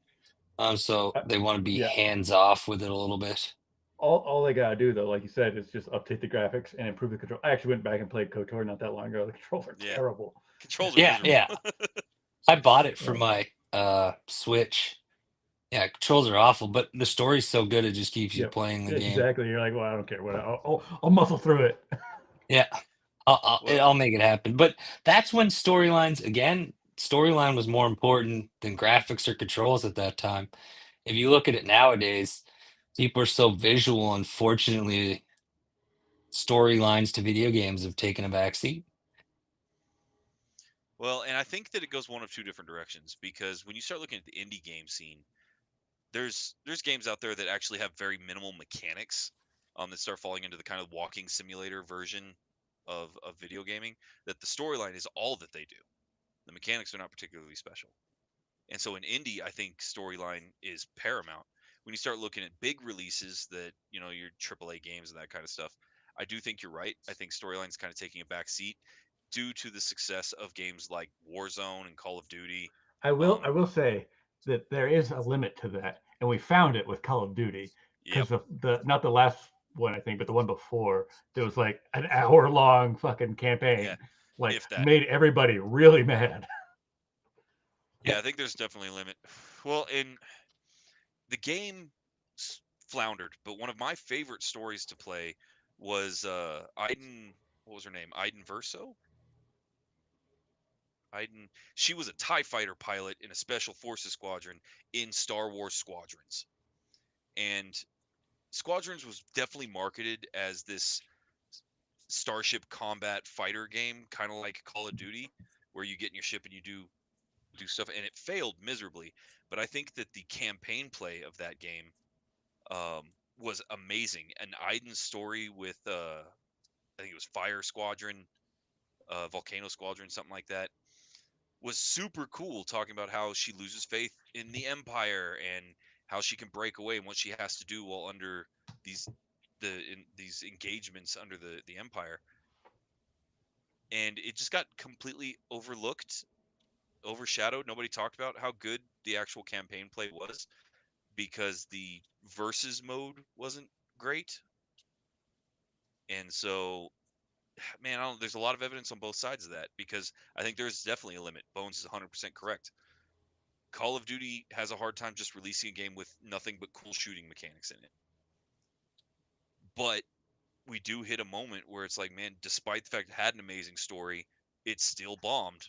So they want to be Yeah. hands off with it a little bit. All they gotta do though, like you said, is just update the graphics and improve the control. I actually went back and played KOTOR not that long ago. The controls are Yeah. terrible. Controls are Yeah, miserable. yeah. I bought it for my Switch. Yeah, controls are awful, but the story's so good it just keeps you Yep. playing the game. Exactly. You're like, well, I don't care what. I'll muscle through it. Yeah, I'll make it happen. But that's when storylines again. Storyline was more important than graphics or controls at that time. If you look at it nowadays, people are so visual. Unfortunately, storylines to video games have taken a backseat. Well, and I think that it goes one of two different directions because when you start looking at the indie game scene, there's games out there that actually have very minimal mechanics that start falling into the kind of walking simulator version of video gaming, that the storyline is all that they do. The mechanics are not particularly special. And so in indie, I think storyline is paramount. When you start looking at big releases that, your AAA games and that kind of stuff, I do think you're right. I think storyline's kind of taking a back seat due to the success of games like Warzone and Call of Duty. I will say that there is a limit to that, and we found it with Call of Duty because the not the last one I think, but the one before, there was like an hour-long fucking campaign, Yeah, like if that. made everybody really mad. Yeah, I think there's definitely a limit. Well, in the game floundered, but one of my favorite stories to play was Iden. What was her name? Iden Verso. Iden. She was a TIE fighter pilot in a special forces squadron in Star Wars Squadrons, and Squadrons was definitely marketed as this starship combat fighter game, kind of like Call of Duty, where you get in your ship and you do stuff, and it failed miserably. But I think that the campaign play of that game was amazing. And Iden's story with I think it was Fire Squadron, Volcano Squadron, something like that, was super cool. Talking about how she loses faith in the Empire and how she can break away and what she has to do while under these these engagements under the Empire. And it just got completely overlooked, overshadowed. Nobody talked about how good the actual campaign play was because the versus mode wasn't great. And so, man, there's a lot of evidence on both sides of that because I think there's definitely a limit. Bones is 100% correct. Call of Duty has a hard time just releasing a game with nothing but cool shooting mechanics in it. But we do hit a moment where it's like, man, despite the fact it had an amazing story, it still bombed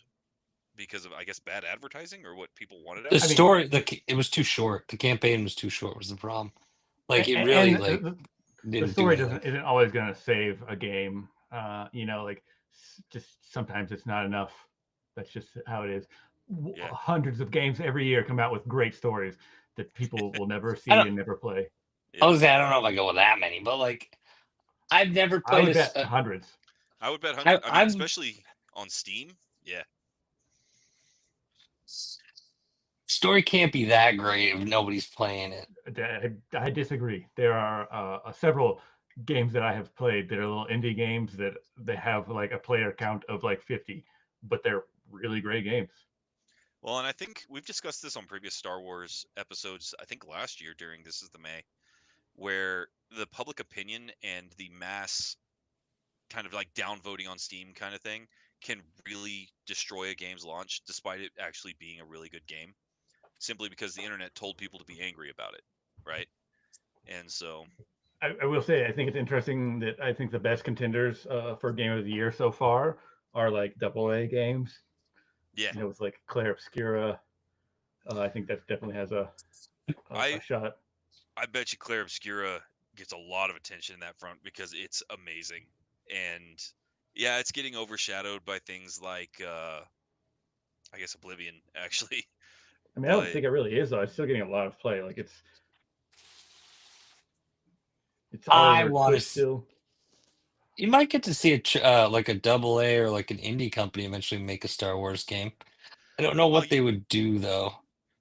because of, I guess, bad advertising or what people wanted out The of it. story, it was too short. The campaign was too short. Was the problem? Like it really, the story isn't always going to save a game. Just sometimes it's not enough. That's just how it is. Yeah. Hundreds of games every year come out with great stories that people will never see and never play. I don't know if I go with that many, but like I've never played hundreds. I would bet 100. I mean, I'm especially on Steam. Yeah. story can't be that great if nobody's playing it. I disagree. There are several games that I have played that are little indie games that they have like a player count of like 50, but they're really great games. Well, and I think we've discussed this on previous Star Wars episodes. I think last year during This Is the May, where the public opinion and the mass kind of like downvoting on Steam kind of thing can really destroy a game's launch, despite it actually being a really good game, simply because the internet told people to be angry about it, right? And so, I will say, I think it's interesting that I think the best contenders for Game of the Year so far are like AA games. yeah, With like Claire Obscura. I think that definitely has a I shot. I bet you Claire Obscura gets a lot of attention in that front because it's amazing. And yeah, it's getting overshadowed by things like I guess Oblivion actually. I mean, I don't But think it really is though. It's still getting a lot of play. Like it's all I over want Twitch to. still. You might get to see like a AA or like an indie company eventually make a Star Wars game. I don't know oh, what they would do though.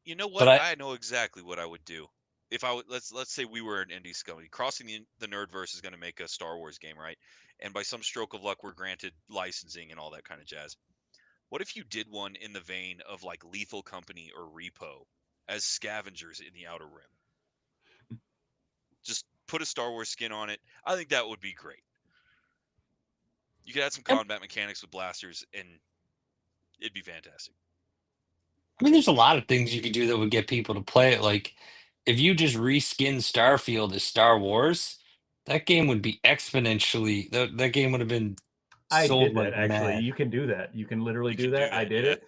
you know But what? I know exactly what I would do. If I would let's say we were an indie company, crossing the Nerdverse is going to make a Star Wars game, right? And by some stroke of luck, we're granted licensing and all that kind of jazz. What if you did one in the vein of like Lethal Company or Repo as scavengers in the Outer Rim? Just put a Star Wars skin on it. I think that would be great. You could add some Yep. combat mechanics with blasters, and it'd be fantastic. I mean, there's a lot of things you could do that would get people to play it. Like if you just reskin Starfield as Star Wars, that game would be exponentially. That game would have been I sold did that like actually. mad. You can do that. You can literally You do can do that. I that, did yeah. it,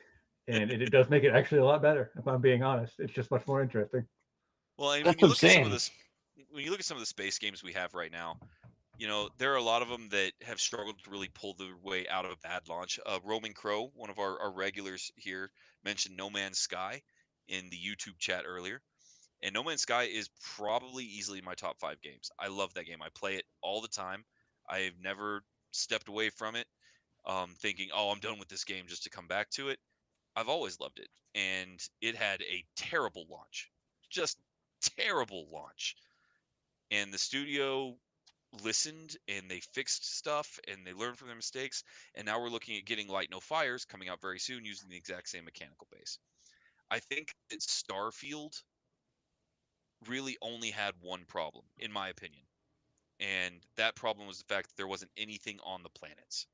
and it does make it actually a lot better. If I'm being honest, it's just much more interesting. Well, and when That's you what I'm look at some of saying. this, when you look at some of the space games we have right now, you know, there are a lot of them that have struggled to really pull their way out of a bad launch. Roman Crow, one of our regulars here, mentioned No Man's Sky in the YouTube chat earlier. And No Man's Sky is probably easily my top 5 games. I love that game. I play it all the time. I've never stepped away from it, thinking, "Oh, I'm done with this game," just to come back to it. I've always loved it, and it had a terrible launch, just terrible launch. And the studio listened and they fixed stuff and they learned from their mistakes. And now we're looking at getting Light No Fires coming out very soon using the exact same mechanical base. I think that Starfield really only had one problem, in my opinion. And that problem was the fact that there wasn't anything on the planets.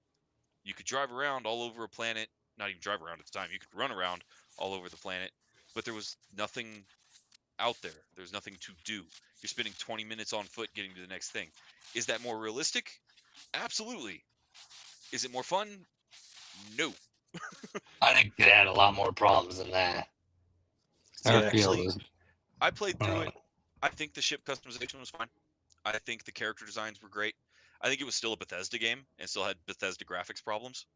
You could drive around all over a planet, not even drive around at the time, you could run around all over the planet, but there was nothing out there. There's nothing to do. You're spending 20 minutes on foot getting to the next thing. Is that more realistic? Absolutely. Is it more fun? No. I think it had a lot more problems than that. See, Yeah. Starfield actually, is. I played through Uh, it. I think the ship customization was fine. I think the character designs were great. I think it was still a Bethesda game and still had Bethesda graphics problems.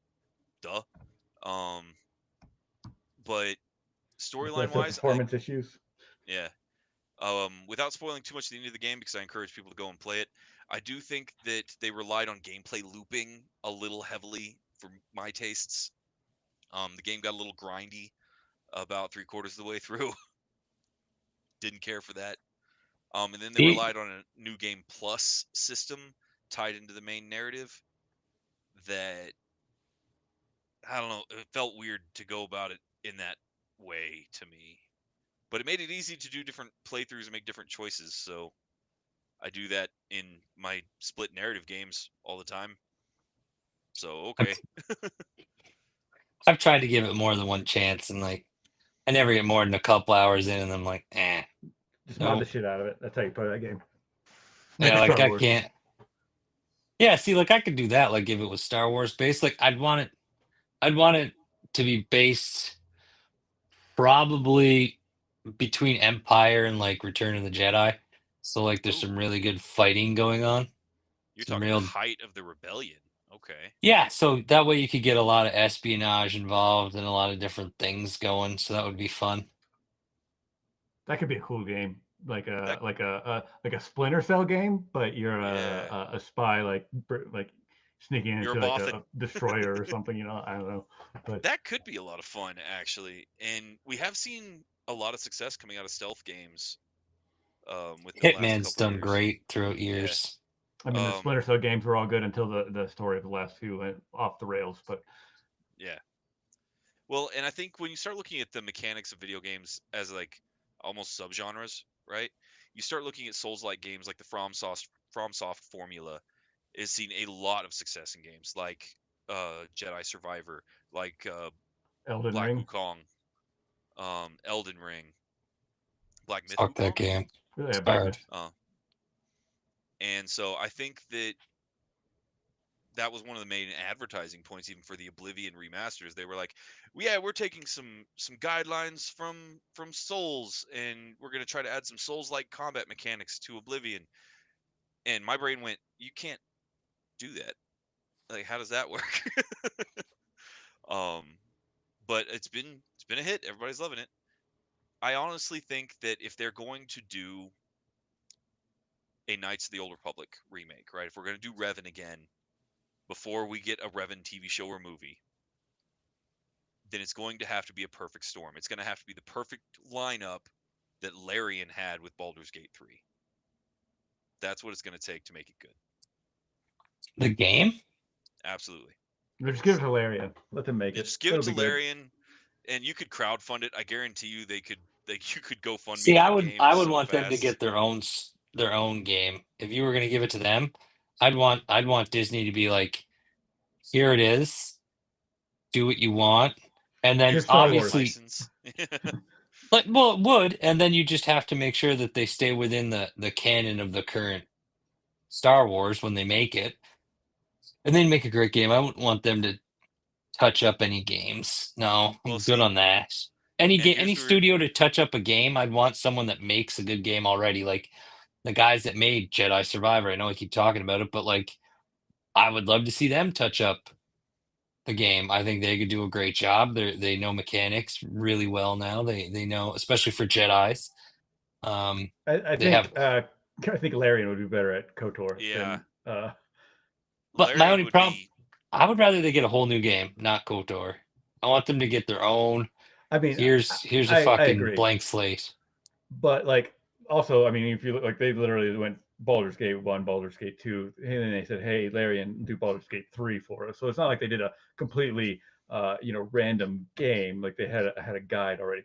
Duh. Um, but storyline That's the wise, I performance issues. yeah. Without spoiling too much of the end of the game, because I encourage people to go and play it, I do think that they relied on gameplay looping a little heavily for my tastes. The game got a little grindy about 3/4 of the way through. Didn't care for that. And then they see, relied on a new game plus system tied into the main narrative that I don't know. It felt weird to go about it in that way to me, but it made it easy to do different playthroughs and make different choices. So I do that in my split narrative games all the time. So okay, I've tried to give it more than one chance, and like I never get more than a couple hours in, and I'm like, Just mod the nope. shit out of it. That's how you play that game. Make Yeah, it like Star I Wars. can't. Yeah, see, like I could do that. Like if it was Star Wars based, like I'd want it to be based probably between Empire and like Return of the Jedi. So like there's ooh, some really good fighting going on. you're Some talking real height of the rebellion. Okay, Yeah, so that way you could get a lot of espionage involved and a lot of different things going. So that would be fun. That could be a cool game, like that a Splinter Cell game, but you're yeah. a spy, like sneaking You're a into like Bothan. a destroyer or something. I don't know. But That could be a lot of fun, actually. And we have seen a lot of success coming out of stealth games with the last Hitman's couple done years. great throughout Yeah. years. I mean, the Splinter Cell games were all good until the story of the last few went off the rails. But Yeah. Well, and I think when you start looking at the mechanics of video games as like almost subgenres, right? You start looking at Souls-like games like the FromSoft formula is seeing a lot of success in games like Jedi Survivor, like Elden Black Ring, Wukong, Elden Ring, Black Myth Fuck that Wukong. game. yeah, It's Black hard. Myth. And so I think that was one of the main advertising points even for the Oblivion remasters. They were like, yeah, we're taking some guidelines from Souls and we're going to try to add some Souls-like combat mechanics to Oblivion. And my brain went, you can't do that. Like, how does that work? But it's been a hit. Everybody's loving it. I honestly think that if they're going to do a Knights of the Old Republic remake, right? If we're going to do Revan again before we get a Revan TV show or movie, then it's going to have to be a perfect storm. It's going to have to be the perfect lineup that Larian had with Baldur's Gate 3. That's what it's going to take to make it good. The game? Absolutely. Just give it to Larian. Let them make Yeah, it. just give it It'll to be good. Larian, and you could crowdfund it. I guarantee you, you could go fund me See, that game I would so want them to fast. get their own game. If you were going to give it to them, I'd want Disney to be like, here it is. Do what you want. And then Here's Star Wars. obviously License. But well, it would, and then you just have to make sure that they stay within the canon of the current Star Wars when they make it, and then make a great game. I wouldn't want them to touch up any games. No, I'm Well, good see, on that. Any and game, here's any where studio to touch up a game, I'd want someone that makes a good game already, like the guys that made Jedi Survivor. I know I keep talking about it, but like, I would love to see them touch up the game. I think they could do a great job. They know mechanics really well now. They know, especially for Jedi's. I They have, think Larian would be better at KOTOR Yeah. than but my Larian only would problem, be. I would rather they get a whole new game, not KOTOR. I want them to get their own. I mean, Here's a I fucking agree. blank slate. But like, also, I mean, if you look, like, they literally went Baldur's Gate 1, Baldur's Gate 2, and then they said, "Hey, Larian, do Baldur's Gate 3 for us." So it's not like they did a completely, random game. Like they had a guide already.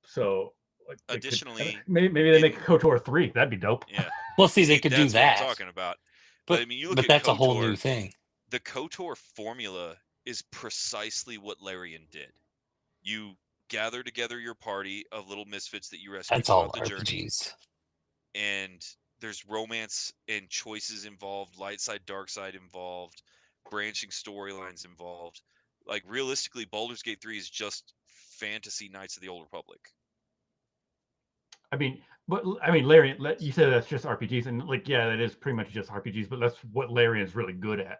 So like, they could, Additionally, maybe they make KOTOR 3. That'd be dope. Yeah. Well, see, they See, could do that's what I'm that, talking about. But I but mean, you look at that's a whole new KOTOR. thing. The KOTOR formula is precisely what Larian did. You gather together your party of little misfits that you rescue That's all throughout the journey, RPGs. and there's romance and choices involved, light side, dark side involved, branching storylines involved. Like realistically, Baldur's Gate 3 is just fantasy Knights of the Old Republic. I mean, Larian, you said that's just RPGs, and like, yeah, that is pretty much just RPGs, but that's what Larian's really good at.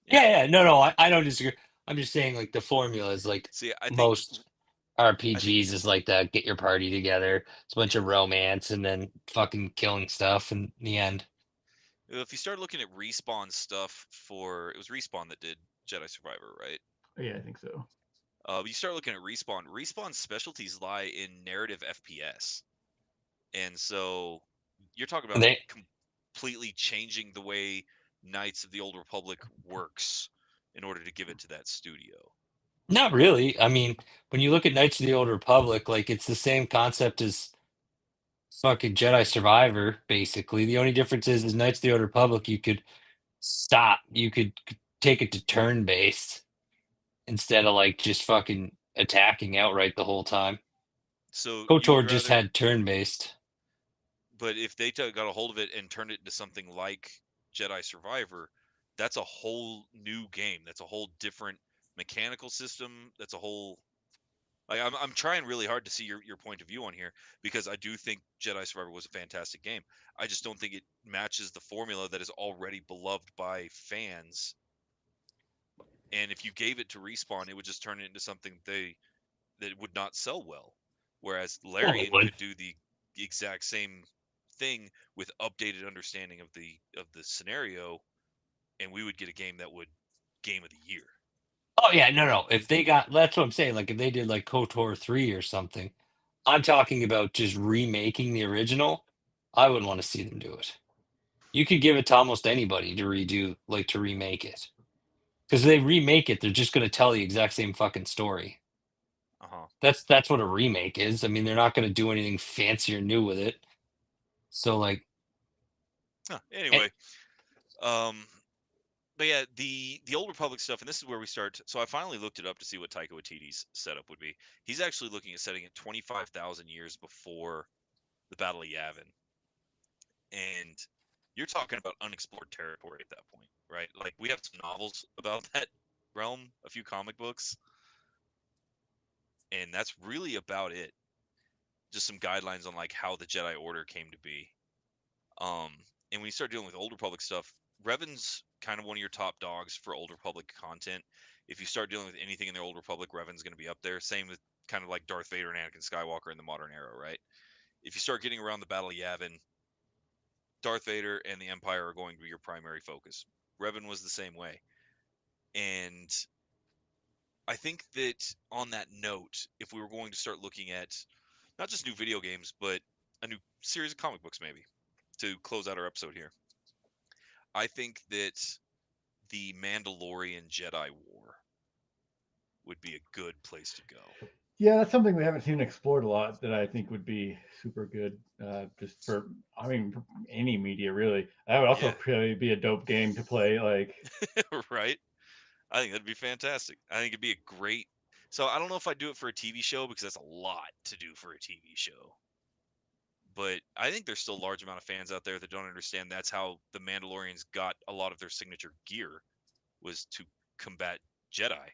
Yeah. No, I don't disagree. I'm just saying, like, the formula is like See, I think most RPGs is like that. Get your party together. It's a bunch of romance and then fucking killing stuff in the end. if you start looking at Respawn stuff it was Respawn that did Jedi Survivor, right? Yeah, I think so. You start looking at Respawn's specialties lie in narrative FPS. And so you're talking about They completely changing the way Knights of the Old Republic works in order to give it to that studio. Not really. I mean, when you look at Knights of the Old Republic, like it's the same concept as fucking Jedi Survivor, basically. The only difference is Knights of the Old Republic, you could stop. You could take it to turn based instead of like just fucking attacking outright the whole time. So you would KOTOR just rather, had turn based. but if they got a hold of it and turned it into something like Jedi Survivor, that's a whole new game. That's a whole different mechanical system. That's a whole like I'm trying really hard to see your point of view on here because I do think Jedi Survivor was a fantastic game. I just don't think it matches the formula that is already beloved by fans. And if you gave it to Respawn, it would just turn it into something that would not sell well. Whereas Larian would. could do the exact same thing with updated understanding of the scenario and we would get a game that would game of the year. Oh yeah, no. If they got, that's what I'm saying. Like if they did like KOTOR 3 or something, I'm talking about just remaking the original. I wouldn't want to see them do it. You could give it to almost anybody to redo, like to remake it. Because they remake it, they're just going to tell the exact same fucking story. Uh-huh. That's what a remake is. I mean, they're not going to do anything fancy or new with it. So like, Anyway, but yeah, the Old Republic stuff, and this is where we start. So I finally looked it up to see what Taika Waititi's setup would be. He's actually looking at setting it 25,000 years before the Battle of Yavin, and you're talking about unexplored territory at that point, right? Like we have some novels about that realm, a few comic books, and that's really about it. Just some guidelines on like how the Jedi Order came to be. Um, and when you start dealing with Old Republic stuff, Revan's kind of one of your top dogs for Old Republic content. If you start dealing with anything in the Old Republic, Revan's going to be up there. Same with kind of like Darth Vader and Anakin Skywalker in the modern era, right? If you start getting around the Battle of Yavin, Darth Vader and the Empire are going to be your primary focus. Revan was the same way. And I think that on that note, if we were going to start looking at not just new video games, but a new series of comic books, maybe to close out our episode here, I think that the Mandalorian Jedi War would be a good place to go. Yeah, that's something we haven't seen explored a lot that I think would be super good. Just for, I mean, for any media really. That would also Yeah. probably be a dope game to play. Like, Right? I think that'd be fantastic. I think it'd be a great. So I don't know if I'd do it for a TV show because that's a lot to do for a TV show. But I think there's still a large amount of fans out there that don't understand that's how the Mandalorians got a lot of their signature gear was to combat Jedi.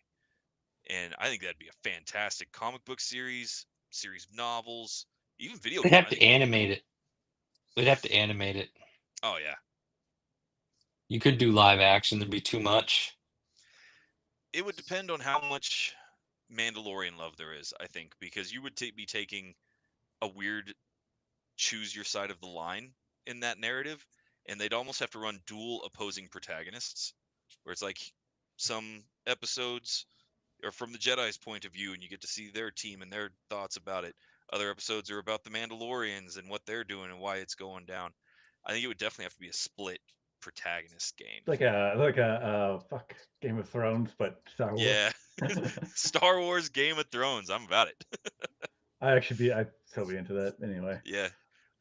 And I think that'd be a fantastic comic book series of novels, even video they'd game. have I to think that'd be animate cool. it. We'd have to animate it. Oh yeah, You could do live action. There'd be too much. it would depend on how much Mandalorian love there is. I think because you would be taking a weird choose your side of the line in that narrative, and they'd almost have to run dual opposing protagonists, where it's like some episodes are from the Jedi's point of view, and you get to see their team and their thoughts about it. Other episodes are about the Mandalorians and what they're doing and why it's going down. I think it would definitely have to be a split protagonist game. like a fuck Game of Thrones, but Star Wars. Yeah, Star Wars, Game of Thrones. I'm about it. I'd still be into that anyway. Yeah.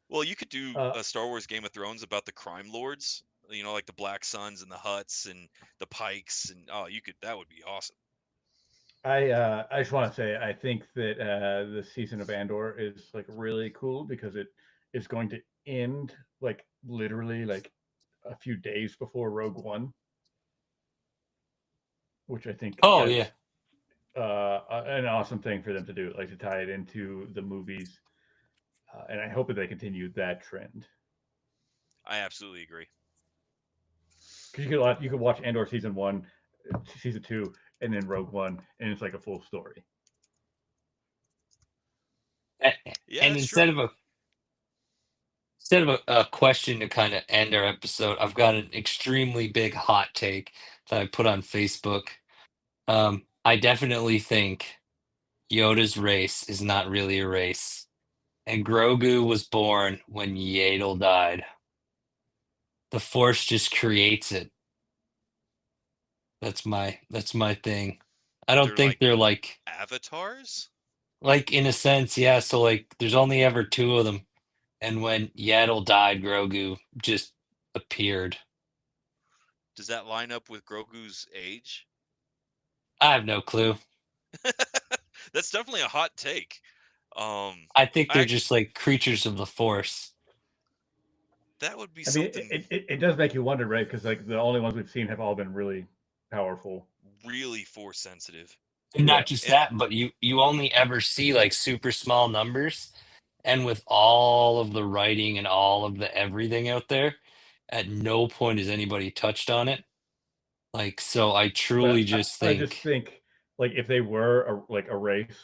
Well, you could do Uh, a Star Wars Game of Thrones about the crime lords, like the Black Suns and the Hutts and the Pikes, and oh, you could that would be awesome. I just want to say I think that the season of Andor is like really cool because it is going to end like literally like a few days before Rogue One, which I think Oh is yeah. an awesome thing for them to do, like to tie it into the movies, and I hope that they continue that trend. I absolutely agree. Because you could watch Andor season 1, season 2, and then Rogue One, and it's like a full story. Yeah, And that's true. instead of a question to kind of end our episode, I've got an extremely big hot take that I put on Facebook. I definitely think Yoda's race is not really a race, and Grogu was born when Yaddle died. The Force just creates it. That's my thing. I don't They're think like they're avatars. in a sense, yeah. So like, there's only ever two of them, and when Yaddle died, Grogu just appeared. Does that line up with Grogu's age? I have no clue. That's definitely a hot take. I think they're I just like creatures of the Force. that would be I mean, something it does make you wonder, right? Because like the only ones we've seen have all been really powerful. really force sensitive. And Yeah, not just And that, but you only ever see like super small numbers, and with all of the writing and all of the everything out there, at no point has anybody touched on it. Like, so I truly but just I just think, think like if they were like a race,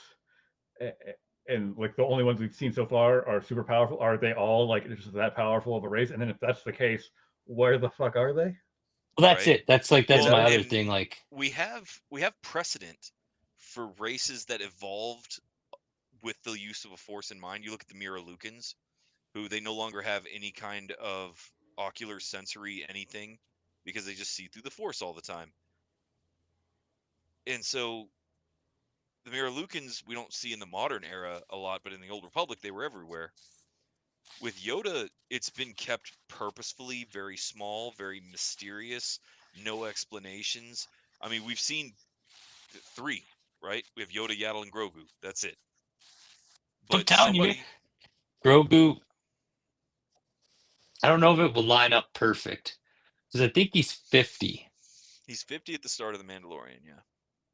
and like the only ones we've seen so far are super powerful, are they all like just that powerful of a race? And then if that's the case, where the fuck are they? Well, that's right? it. That's my Well, other and thing. Like, we have precedent for races that evolved with the use of a force in mind. You look at the Mira Lukens, who they no longer have any kind of ocular sensory anything because they just see through the force all the time. And so the Mira Lukens we don't see in the modern era a lot, but in the Old Republic they were everywhere. With Yoda, it's been kept purposefully very small, very mysterious, no explanations. I mean, we've seen three, right? We have Yoda, Yaddle, and Grogu. That's it. I'm But telling you, somebody, Grogu. I don't know if it will line up perfect because I think he's 50. he's 50 at the start of The Mandalorian, yeah.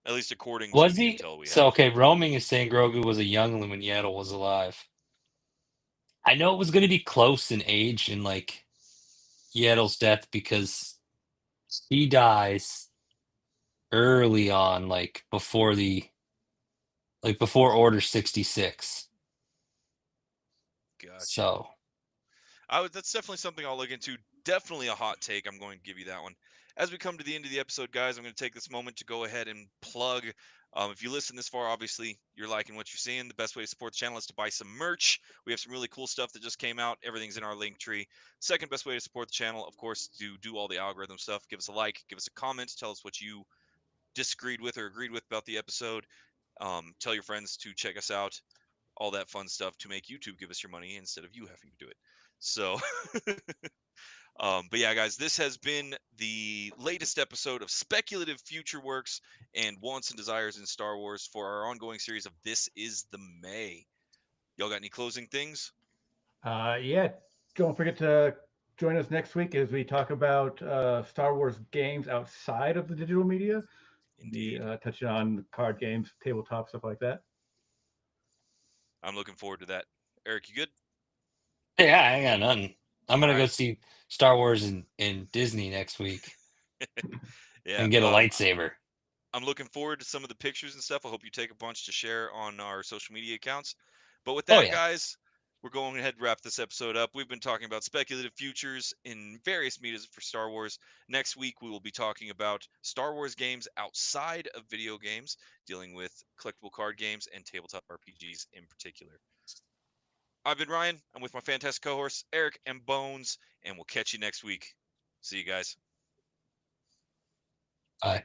At least according to Was the he? intel we So have. okay, roaming is saying Grogu was a youngling when Yaddle was alive. I know it was going to be close in age in like Yaddle's death because he dies early on, before Order 66. Gotcha. So That's definitely something I'll look into. Definitely a hot take. I'm going to give you that one. As we come to the end of the episode, guys, I'm going to take this moment to go ahead and plug. If you listen this far, obviously you're liking what you're seeing. The best way to support the channel is to buy some merch. We have some really cool stuff that just came out. Everything's in our link tree. Second best way to support the channel, of course, to do all the algorithm stuff. Give us a like, give us a comment, tell us what you disagreed with or agreed with about the episode. Tell your friends to check us out. All that fun stuff to make YouTube give us your money instead of you having to do it. So, but yeah, guys, this has been the latest episode of Speculative Future Works and Wants and Desires in Star Wars for our ongoing series of This Is the May. Y'all got any closing things? Yeah, don't forget to join us next week as we talk about Star Wars games outside of the digital media. Be Indeed. touching on card games, tabletop, stuff like that. I'm looking forward to that. Eric, you good? yeah, I got none. I'm All gonna go right. see Star Wars in Disney next week Yeah. and get a lightsaber. I'm looking forward to some of the pictures and stuff. I hope you take a bunch to share on our social media accounts. But with Oh that, yeah. guys, we're going ahead and wrap this episode up. We've been talking about speculative futures in various medias for Star Wars. Next week, we will be talking about Star Wars games outside of video games, dealing with collectible card games and tabletop RPGs in particular. I've been Ryan. I'm with my fantastic co-hosts, Eric and Bones, and we'll catch you next week. See you guys. Bye.